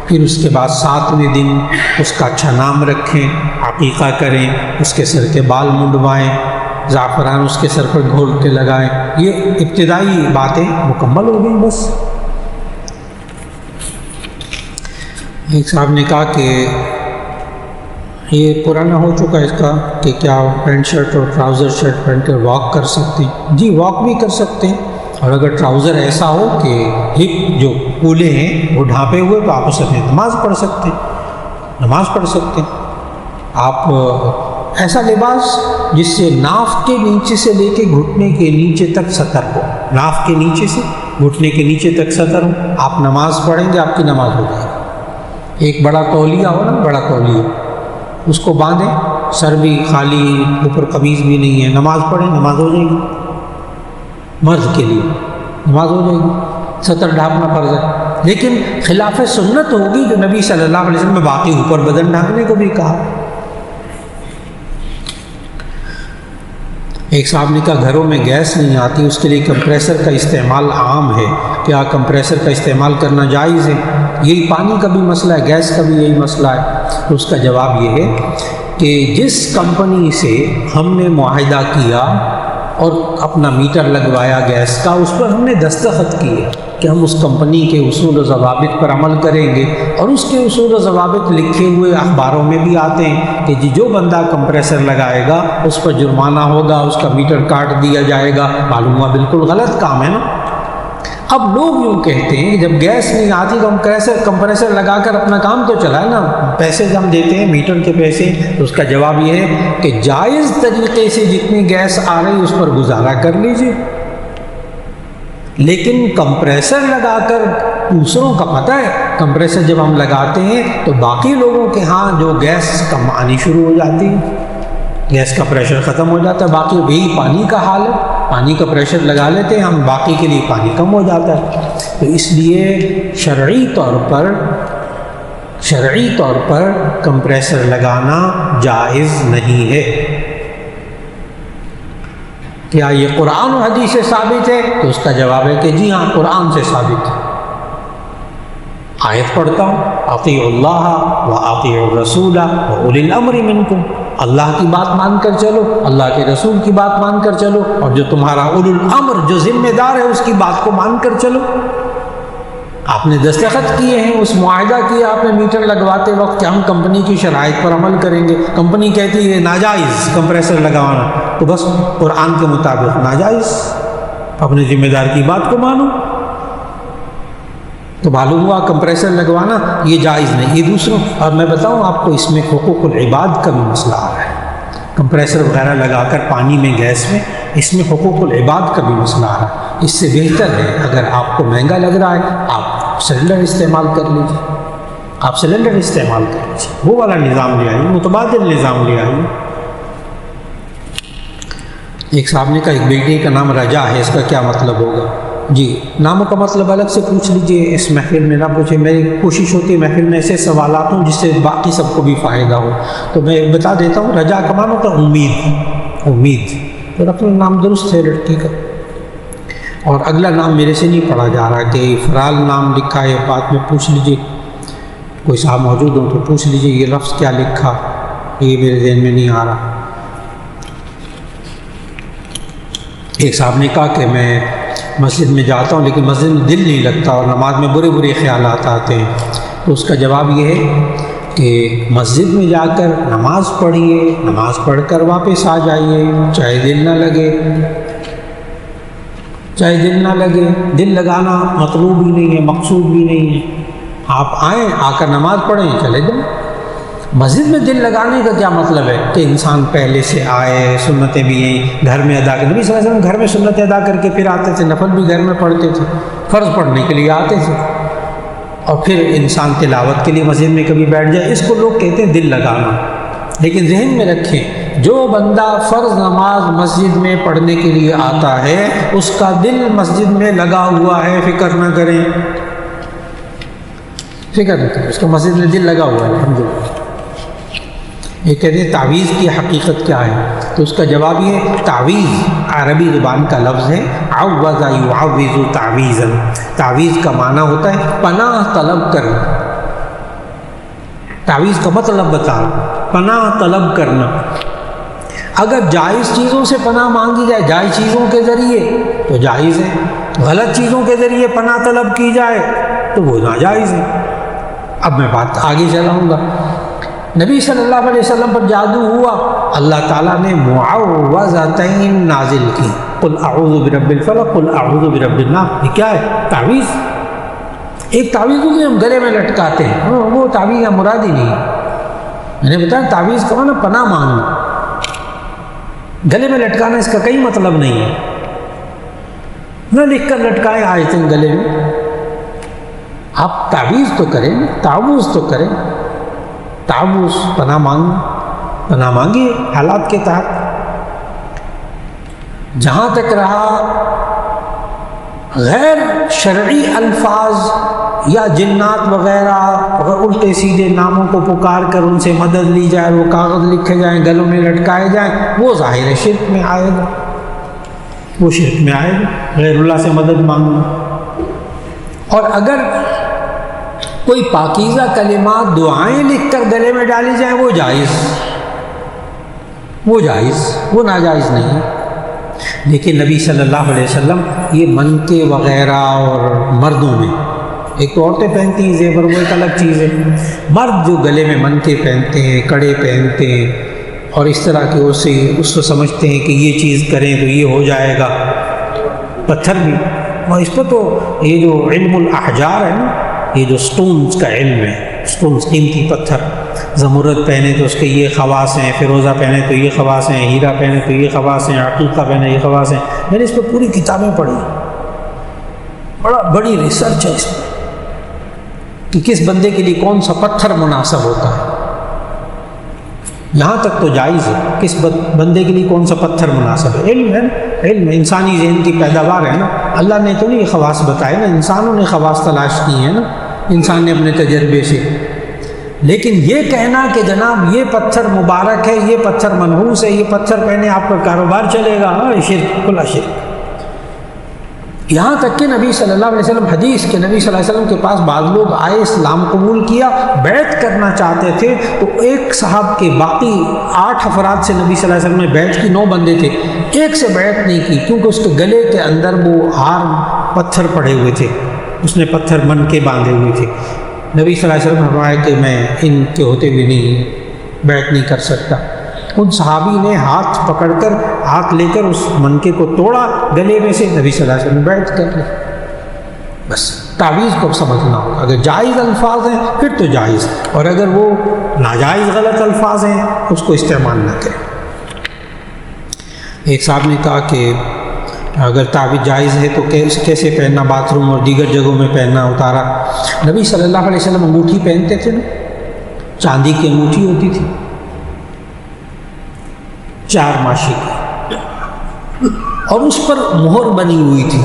پھر اس کے بعد 7ویں دن اس کا اچھا نام رکھیں، عقیقہ کریں، اس کے سر کے بال منڈوائیں، زعفران اس کے سر پر گھول کے لگائیں. یہ ابتدائی باتیں مکمل ہو گئیں. بس ایک صاحب نے کہا کہ یہ پرانا ہو چکا اس کا کہ کیا پینٹ شرٹ اور ٹراؤزر شرٹ پہن کر واک کر سکتے ہیں؟ جی واک بھی کر سکتے ہیں. اور اگر ٹراؤزر ایسا ہو کہ ہپ جو پولے ہیں وہ ڈھانپے ہوئے تو آپ اس میں نماز پڑھ سکتے ہیں. آپ ایسا لباس جس سے ناف کے نیچے سے لے کے گھٹنے کے نیچے تک سطر ہو، ناف کے نیچے سے گھٹنے کے نیچے تک سطر ہو، آپ نماز پڑھیں گے آپ کی نماز ہو جائے گی۔ ایک بڑا تولیہ ہو نا، بڑا تولیہ، اس کو باندھیں، سر بھی خالی، اوپر قمیض بھی نہیں ہے، نماز پڑھیں، نماز ہو جائے گی۔ مرد کے لیے نماز ہو جائے گی، سطر ڈھانپنا فرض ہے، لیکن خلاف سنت ہوگی جو نبی صلی اللہ علیہ وسلم نے باقی اوپر بدن ڈھانپنے کو بھی کہا۔ ایک صاحب نے کہا گھروں میں گیس نہیں آتی، اس کے لیے کمپریسر کا استعمال عام ہے، کیا کمپریسر کا استعمال کرنا جائز ہے؟ یہی پانی کا بھی مسئلہ ہے، گیس کا بھی یہی مسئلہ ہے۔ تو اس کا جواب یہ ہے کہ جس کمپنی سے ہم نے معاہدہ کیا اور اپنا میٹر لگوایا گیس کا، اس پر ہم نے دستخط کیے کہ ہم اس کمپنی کے اصول و ضوابط پر عمل کریں گے، اور اس کے اصول و ضوابط لکھے ہوئے اخباروں میں بھی آتے ہیں کہ جو بندہ کمپریسر لگائے گا اس پر جرمانہ ہوگا، اس کا میٹر کاٹ دیا جائے گا۔ معلوم ہوا بالکل غلط کام ہے نا۔ اب لوگ یوں کہتے ہیں کہ جب گیس نہیں آتی تو ہم کمپریسر لگا کر اپنا کام تو چلائیں نا، پیسے ہم دیتے ہیں میٹر کے پیسے۔ تو اس کا جواب یہ ہے کہ جائز طریقے سے جتنی گیس آ رہی اس پر گزارا کر لیجیے، لیکن کمپریسر لگا کر دوسروں کا پتہ ہے، کمپریسر جب ہم لگاتے ہیں تو باقی لوگوں کے ہاں جو گیس کم آنی شروع ہو جاتی ہے، گیس کا پریشر ختم ہو جاتا ہے۔ باقی وہی پانی کا حال ہے، پانی کا پریشر لگا لیتے ہیں ہم، باقی کے لیے پانی کم ہو جاتا ہے۔ تو اس لیے شرعی طور پر کمپریسر لگانا جائز نہیں ہے۔ کیا یہ قرآن و حدیث سے ثابت ہے؟ تو اس کا جواب ہے کہ جی ہاں، قرآن سے ثابت ہے۔ آیت پڑھتا ہوں، اطیعوا اللہ و اطیعوا الرسول و اولی الامر منکم، اللہ کی بات مان کر چلو، اللہ کے رسول کی بات مان کر چلو، اور جو تمہارا اولی الامر جو ذمہ دار ہے اس کی بات کو مان کر چلو۔ آپ نے دستخط کیے ہیں، اس معاہدہ کیا آپ نے میٹر لگواتے وقت کہ ہم کمپنی کی شرائط پر عمل کریں گے، کمپنی کہتی ہے ناجائز کمپریسر لگوانا، تو بس قرآن کے مطابق ناجائز، اپنے ذمہ دار کی بات کو مانو۔ تو معلوم ہوا کمپریسر لگوانا یہ جائز نہیں۔ یہ دوسروں، اور میں بتاؤں آپ کو، اس میں حقوق العباد کا بھی مسئلہ آ رہا ہے۔ کمپریسر وغیرہ لگا کر پانی میں، گیس میں، اس میں حقوق العباد کا بھی مسئلہ آ رہا ہے۔ اس سے بہتر ہے اگر آپ کو مہنگا لگ رہا ہے آپ سلنڈر استعمال کر لیجیے، آپ سلنڈر استعمال کر لیجیے، وہ والا نظام لے آئیے، متبادل نظام لے آئیے۔ ایک صاحب نے کہا ایک بیٹی کا نام رجا ہے، اس کا کیا مطلب ہوگا؟ جی، ناموں کا مطلب الگ سے پوچھ لیجئے، اس محفل میں نہ پوچھیں۔ میری کوشش ہوتی ہے محفل میں ایسے سوالات ہوں جس سے باقی سب کو بھی فائدہ ہو، تو میں بتا دیتا ہوں۔ رجا کا معنی ہوتا ہے امید، تو اپنا نام درست ہے لڑکی کا۔ اور اگلا نام میرے سے نہیں پڑھا جا رہا کہ فرال نام لکھا ہے، بعد میں پوچھ لیجئے، کوئی صاحب موجود ہو تو پوچھ لیجئے یہ لفظ کیا لکھا، یہ میرے ذہن میں نہیں آ رہا۔ ایک صاحب نے کہا کہ میں مسجد میں جاتا ہوں لیکن مسجد میں دل نہیں لگتا اور نماز میں برے خیالات آتے ہیں، تو اس کا جواب یہ ہے کہ مسجد میں جا کر نماز پڑھیے، نماز پڑھ کر واپس آ جائیے، چاہے دل نہ لگے، دل لگانا مطلوب ہی نہیں ہے، مقصود بھی نہیں ہے۔ آپ آئیں، آ کر نماز پڑھیں، چلے جائیں۔ مسجد میں دل لگانے کا کیا مطلب ہے کہ انسان پہلے سے آئے، سنتیں بھی ہیں گھر میں ادا کر، نبی صلی اللہ علیہ وسلم گھر میں سنتیں ادا کر کے پھر آتے تھے، نفل بھی گھر میں پڑھتے تھے، فرض پڑھنے کے لیے آتے تھے، اور پھر انسان تلاوت کے لیے مسجد میں کبھی بیٹھ جائے، اس کو لوگ کہتے ہیں دل لگانا۔ لیکن ذہن میں رکھیں، جو بندہ فرض نماز مسجد میں پڑھنے کے لیے آتا ہے اس کا دل مسجد میں لگا ہوا ہے، فکر نہ کریں، اس کا مسجد میں دل لگا ہوا ہے الحمدللہ۔ یہ کہتے ہیں تعویذ کی حقیقت کیا ہے، تو اس کا جواب یہ ہے، تعویذ عربی زبان کا لفظ ہے، عوذ یعوذ تعویذا۔ تعویذ کا معنی ہوتا ہے پناہ طلب کرنا۔ تعویذ کا مطلب بتا، پناہ طلب کرنا۔ اگر جائز چیزوں سے پناہ مانگی جائے، جائز چیزوں کے ذریعے تو جائز ہے، غلط چیزوں کے ذریعے پناہ طلب کی جائے تو وہ ناجائز ہے۔ اب میں بات آگے چلاؤں گا۔ نبی صلی اللہ علیہ وسلم پر جادو ہوا، اللہ تعالیٰ نے معوذتین نازل کی، قل اعوذ برب الفلق قل اعوذ برب الناس۔ یہ کیا ہے؟ تعویذ۔ ایک تعویذ ہوگی ہم گلے میں لٹکاتے ہیں، وہ تعویذ مراد ہی نہیں ہے۔ میں نے بتایا تعویذ کا معنی پناہ مانگنا، گلے میں لٹکانا اس کا کوئی مطلب نہیں ہے، نہ لکھ کر لٹکائے آیتیں گلے میں، آپ تعویذ تو کریں، تعوذ تو کریں، تعوذ پناہ مانگیے حالات کے تحت۔ جہاں تک رہا غیر شرعی الفاظ یا جنات وغیرہ الٹے سیدھے ناموں کو پکار کر ان سے مدد لی جائے، وہ کاغذ لکھے جائیں، گلوں میں لٹکائے جائیں، وہ ظاہر شرک میں آئے گا، وہ شرک میں آئے گا، غیر اللہ سے مدد مانگنا۔ اور اگر کوئی پاکیزہ کلمات دعائیں لکھ کر گلے میں ڈالی جائیں، وہ جائز، وہ ناجائز نہیں۔ لیکن نبی صلی اللہ علیہ وسلم یہ منکے وغیرہ اور مردوں میں، ایک تو عورتیں پہنتی ہیں زیور، وہ ایک الگ چیز ہے، مرد جو گلے میں منکے پہنتے ہیں، کڑے پہنتے ہیں اور اس طرح کے اس کو سمجھتے ہیں کہ یہ چیز کریں تو یہ ہو جائے گا، پتھر بھی، اور اس پہ تو یہ جو علم الاحجار ہے نا، یہ جو سٹونز کا علم ہے، سٹونز قیمتی پتھر، زمرد پہنے تو اس کے یہ خواص ہیں، فیروزہ پہنے تو یہ خواص ہیں، ہیرا پہنے تو یہ خواص ہیں، عقیقہ پہنے یہ خواص ہیں، میں نے اس پہ پوری کتابیں پڑھی، بڑی ریسرچ ہے اس میں کہ کس بندے کے لیے کون سا پتھر مناسب ہوتا ہے۔ یہاں تک تو جائز ہے، کس بندے کے لیے کون سا پتھر مناسب ہے، علم ہے، علم انسانی ذہن کی پیداوار ہے نا، اللہ نے تو نہیں یہ خواص بتائے نا، انسانوں نے خواص تلاش کی ہیں نا، انسان نے اپنے تجربے سے۔ لیکن یہ کہنا کہ جناب یہ پتھر مبارک ہے، یہ پتھر منحوس ہے، یہ پتھر پہنے آپ کا کاروبار چلے گا، شرک، کھلا شرک۔ یہاں تک کہ نبی صلی اللہ علیہ وسلم، حدیث کہ نبی صلی اللہ علیہ وسلم کے پاس بعض لوگ آئے، اسلام قبول کیا، بیعت کرنا چاہتے تھے، تو ایک صاحب کے باقی 8 افراد سے نبی صلی اللہ علیہ وسلم نے بیعت کی، 9 بندے تھے، ایک سے بیعت نہیں کی کیونکہ اس کے گلے کے اندر وہ ہار پتھر پڑے ہوئے تھے، اس نے پتھر من کے باندھے ہوئے تھے۔ نبی صلی اللہ علیہ وسلم نے فرمایا کہ میں ان کے ہوتے ہوئے نہیں بیعت نہیں کر سکتا۔ ان صحابی نے ہاتھ لے کر اس منکے کو توڑا گلے میں سے، نبی صلی اللہ علیہ وسلم نے بیعت کر لی۔ بس تعویذ کو صمجھنا ہوگا، اگر جائز الفاظ ہیں پھر تو جائز، اور اگر وہ ناجائز غلط الفاظ ہیں اس کو استعمال نہ کریں۔ ایک صاحب نے کہا کہ اگر تعویذ جائز ہے تو کیسے پہننا، باتھ روم اور دیگر جگہوں میں پہننا اتارا؟ نبی صلی اللہ علیہ وسلم انگوٹھی پہنتے تھے نا، چاندی کی انگوٹھی ہوتی تھی 4 ماشی کی، اور اس پر مہر بنی ہوئی تھی۔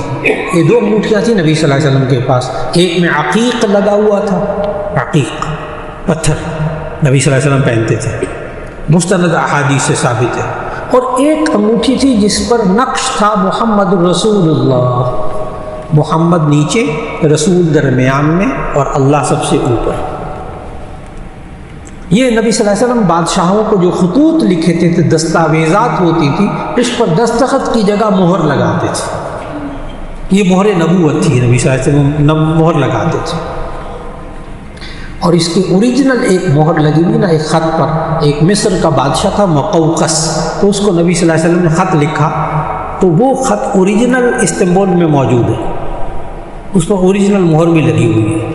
یہ 2 انگوٹھیاں تھیں نبی صلی اللہ علیہ وسلم کے پاس، ایک میں عقیق لگا ہوا تھا، عقیق پتھر نبی صلی اللہ علیہ وسلم پہنتے تھے، مستند احادیث سے ثابت ہے، اور ایک انگوٹھی تھی جس پر نقش تھا محمد رسول اللہ، محمد نیچے، رسول درمیان میں، اور اللہ سب سے اوپر۔ یہ نبی صلی اللہ علیہ وسلم بادشاہوں کو جو خطوط لکھے تھے، دستاویزات ہوتی تھی، اس پر دستخط کی جگہ مہر لگاتے تھے، یہ مہر نبوت تھی، نبی صلی اللہ علیہ وسلم مہر لگاتے تھے۔ اور اس کی اوریجنل ایک مہر لگی ہوئی نا ایک خط پر، ایک مصر کا بادشاہ تھا مقوقس، تو اس کو نبی صلی اللہ علیہ وسلم نے خط لکھا، تو وہ خط اوریجنل استنبول میں موجود ہے، اس پر اوریجنل مہر بھی لگی ہوئی ہے۔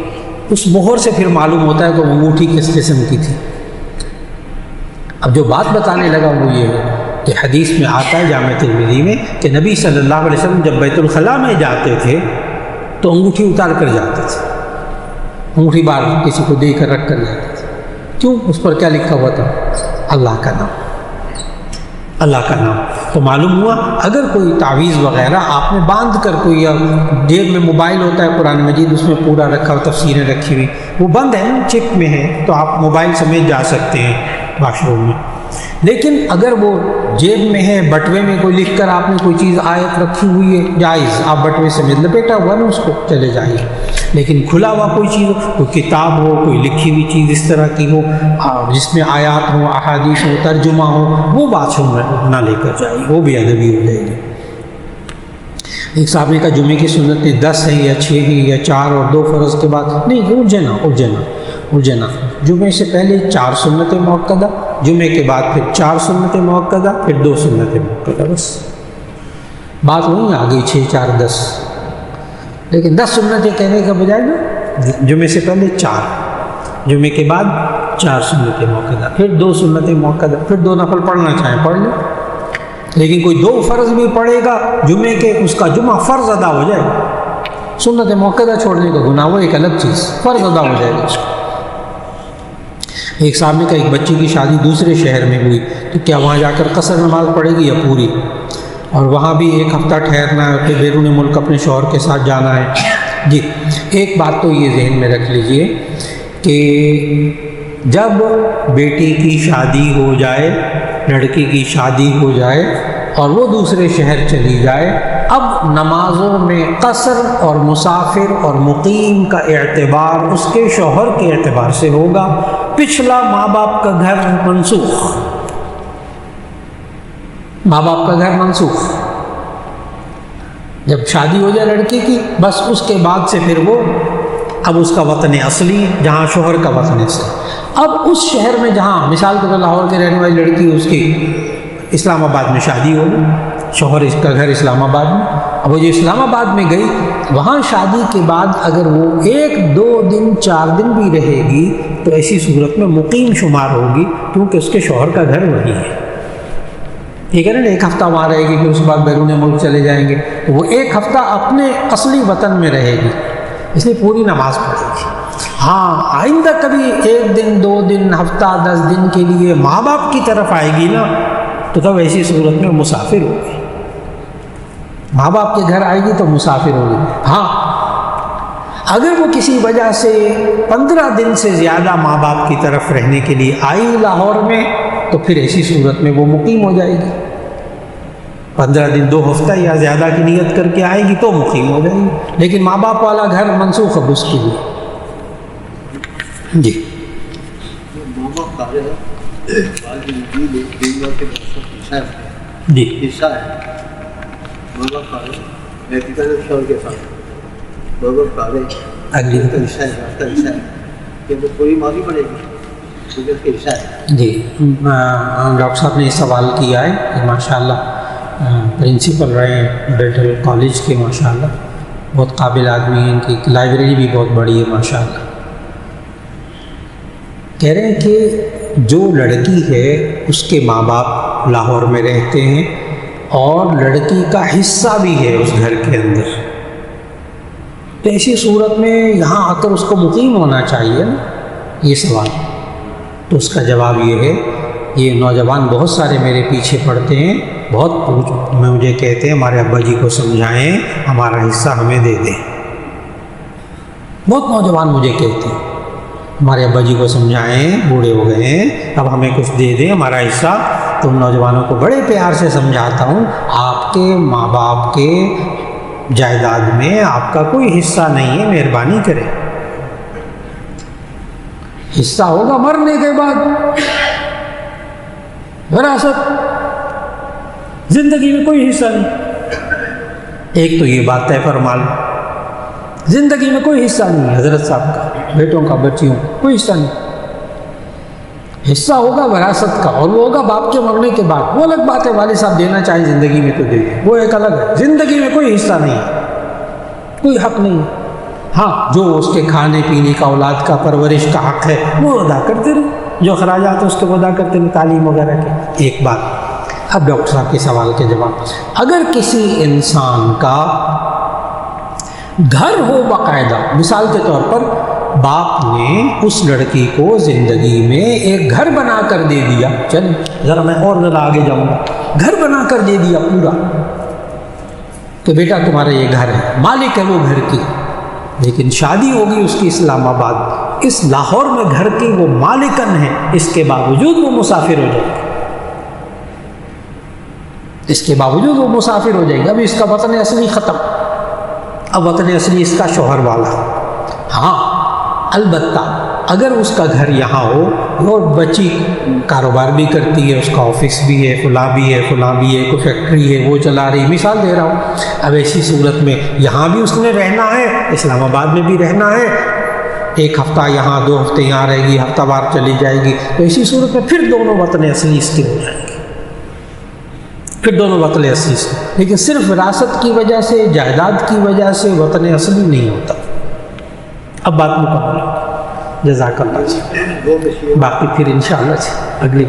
اس مہر سے پھر معلوم ہوتا ہے کہ وہ انگوٹھی کس قسم کی تھی۔ اب جو بات بتانے لگا وہ یہ ہے کہ حدیث میں آتا ہے جامع ترمذی میں کہ نبی صلی اللہ علیہ وسلم جب بیت الخلاء میں جاتے تھے تو انگوٹھی اتار کر جاتے تھے، انگوٹھی بار کسی کو دے کر رکھ کر جاتے تھے۔ کیوں؟ اس پر کیا لکھا ہوا تھا؟ اللہ کا نام، اللہ کا نام۔ تو معلوم ہوا اگر کوئی تعویذ وغیرہ آپ نے باندھ کر کوئی، یا جیب میں موبائل ہوتا ہے قرآن مجید اس میں پورا رکھا ہوا، تفسیریں رکھی ہوئی، وہ بند ہے نا، چپ میں ہے، تو آپ موبائل سمیت جا سکتے ہیں واش روم میں۔ لیکن اگر وہ جیب میں ہے، بٹوے میں کوئی لکھ کر آپ نے کوئی چیز آیت رکھی ہوئی ہے، جائز، آپ بٹوے سمیت لپیٹا ہوا نا اس کو چلے جائیے۔ لیکن کھلا ہوا کوئی چیز ہو، کوئی کتاب ہو، کوئی لکھی ہوئی چیز اس طرح کی ہو جس میں آیات ہوں، احادیث ہو، ترجمہ ہو، وہ بات نہ لے کر جائیے، وہ بھی ادبی ہو جائے گی۔ ایک صاحب نے کہا جمعے کی سنتیں 10 ہیں یا 6 ہیں یا 4 اور 2 فرض کے بعد، نہیں، الجھنا جمعے سے پہلے 4 سنتیں مؤکدہ، جمعے کے بعد پھر 4 سنتیں مؤکدہ، پھر 2 سنتیں مؤکدہ، بس بات وہیں آ گئی 6 4 10۔ لیکن 10 سنتیں کہنے کا بجائے نا، جمعے سے پہلے 4، جمعے کے بعد 4 سنتیں مؤکدہ، پھر 2 سنتیں مؤکدہ، پھر 2 نفل پڑھنا چاہیں پڑھ لیں، لیکن کوئی 2 فرض بھی پڑھے گا جمعے کے، اس کا جمعہ فرض ادا ہو جائے گا. سنت موقعہ چھوڑنے کا گناہ وہ ایک الگ چیز، فرض ادا ہو جائے گا اس کو. ایک صاحب نے کہا ایک بچی کی شادی دوسرے شہر میں ہوئی تو کیا وہاں جا کر قصر نماز پڑھے گی یا پوری؟ اور وہاں بھی 1 ہفتہ ٹھہرنا ہے، پھر بیرون ملک اپنے شوہر کے ساتھ جانا ہے. جی ایک بات تو یہ ذہن میں رکھ لیجئے کہ جب بیٹی کی شادی ہو جائے، لڑکی کی شادی ہو جائے اور وہ دوسرے شہر چلی جائے، اب نمازوں میں قصر اور مسافر اور مقیم کا اعتبار اس کے شوہر کے اعتبار سے ہوگا. پچھلا ماں باپ کا گھر منسوخ، ماں باپ کا گھر منسوخ. جب شادی ہو جائے لڑکی کی، بس اس کے بعد سے پھر وہ اب اس کا وطن اصلی جہاں شوہر کا وطن اصلی، اب اس شہر میں جہاں مثال کے طور لاہور کے رہنے والی لڑکی اس کی اسلام آباد میں شادی ہوگی، شوہر اس کا گھر اسلام آباد میں، اب وہ جو اسلام آباد میں گئی وہاں شادی کے بعد اگر وہ 1 2 دن 4 دن بھی رہے گی تو ایسی صورت میں مقیم شمار ہوگی، کیونکہ اس کے شوہر کا گھر وہی ہے. ٹھیک ہے نا، 1 ہفتہ وہاں رہے گی، پھر اس کے بعد بیرون ملک چلے جائیں گے، وہ 1 ہفتہ اپنے اصلی وطن میں رہے گی، اس لیے پوری نماز پڑھے گی. ہاں آئندہ کبھی 1 دن 2 دن ہفتہ 10 دن کے لیے ماں باپ کی طرف آئے گی نا تو تب ایسی صورت میں مسافر ہوگی. ماں باپ کے گھر آئے گی تو مسافر ہوگی. ہاں اگر وہ کسی وجہ سے 15 دن سے زیادہ ماں باپ کی طرف رہنے کے لیے آئی لاہور میں تو پھر ایسی صورت میں وہ مقیم ہو جائے گی. 15 دن 2 ہفتہ یا زیادہ کی نیت کر کے آئے گی تو مقیم ہو جائے گی، لیکن ماں باپ والا گھر منسوخ اب اس کے لیے. جی جی حصہ ہے ماں باپ کا شوہر کے ساتھ ماں باپ کا اگلی حصہ ہے، آپ کا حصہ ہے کہ وہ پوری معافی پڑے گی کیونکہ اس کے حصہ ہے. جی ڈاکٹر صاحب نے یہ سوال کیا ہے کہ ماشاءاللہ پرنسپل رہے ہیں ڈینٹل کالج کے، ماشاءاللہ بہت قابل آدمی ہیں، ان کی لائبریری بھی بہت بڑی ہے ماشاءاللہ. کہہ رہے ہیں کہ جو لڑکی ہے اس کے ماں باپ لاہور میں رہتے ہیں اور لڑکی کا حصہ بھی ہے اس گھر کے اندر، تو ایسی صورت میں یہاں آ کر اس کو مقیم ہونا چاہیے نا. یہ سوال تو اس کا جواب یہ ہے، یہ نوجوان بہت سارے میرے پیچھے پڑتے ہیں، بہت مجھے کہتے ہیں ہمارے ابا جی کو سمجھائیں ہمارا حصہ ہمیں دے دیں. بہت نوجوان مجھے کہتے ہیں ہمارے ابا جی کو سمجھائیں، بوڑھے ہو گئے ہیں، اب ہمیں کچھ دے دیں ہمارا حصہ. تو ان نوجوانوں کو بڑے پیار سے سمجھاتا ہوں آپ کے ماں باپ کے جائیداد میں آپ کا کوئی حصہ نہیں ہے، مہربانی کریں. حصہ ہوگا مرنے کے بعد، وراثت، زندگی میں کوئی حصہ نہیں. ایک تو یہ بات طے فرما لو، زندگی میں کوئی حصہ نہیں ہے حضرت صاحب کا، بیٹوں کا، بچیوں کا کوئی حصہ نہیں. حصہ ہوگا وراثت کا، اور وہ ہوگا باپ کے مرنے کے بعد. وہ الگ بات ہے والد صاحب دینا چاہیں زندگی میں تو دے دیں، وہ ایک الگ ہے. زندگی میں کوئی حصہ نہیں ہے، کوئی حق نہیں ہے. ہاں جو اس کے کھانے پینے کا، اولاد کا پرورش کا حق ہے وہ ادا کرتے رہے، جو اخراجات اس کے وہ ادا کرتے رہے، تعلیم وغیرہ کے. ایک بات اب ڈاکٹر صاحب کے سوال کے جواب، اگر کسی انسان کا گھر ہو باقاعدہ، مثال کے طور پر باپ نے اس لڑکی کو زندگی میں ایک گھر بنا کر دے دیا، چل ذرا میں اور ذرا آگے جاؤں گا، گھر بنا کر دے دیا پورا کہ بیٹا تمہارا یہ گھر ہے، مالک ہے وہ گھر کی، لیکن شادی ہوگی اس کی اسلام آباد، اس لاہور میں گھر کی وہ مالکن ہے، اس کے باوجود وہ مسافر ہو جائے گی، اس کے باوجود وہ مسافر ہو جائے گی. اب اس کا وطن اصلی ختم، اب وطن اصلی اس کا شوہر والا. ہاں البتہ اگر اس کا گھر یہاں ہو اور بچی کاروبار بھی کرتی ہے، اس کا آفس بھی ہے، فلاں بھی ہے، فلاں بھی ہے، کوئی فیکٹری ہے وہ چلا رہی، مثال دے رہا ہوں. اب ایسی صورت میں یہاں بھی اس نے رہنا ہے، اسلام آباد میں بھی رہنا ہے، 1 ہفتہ یہاں 2 ہفتے یہاں رہے گی، ہفتہ وار چلی جائے گی، تو ایسی صورت میں پھر دونوں وطن اصلی اس کے ہو جائیں گے، پھر دونوں وطن اصلی سے. لیکن صرف وراثت کی وجہ سے، جائیداد کی وجہ سے وطن اصلی نہیں ہوتا. اب بات مکمل، جزاک اللہ. باقی پھر انشاءاللہ اگلی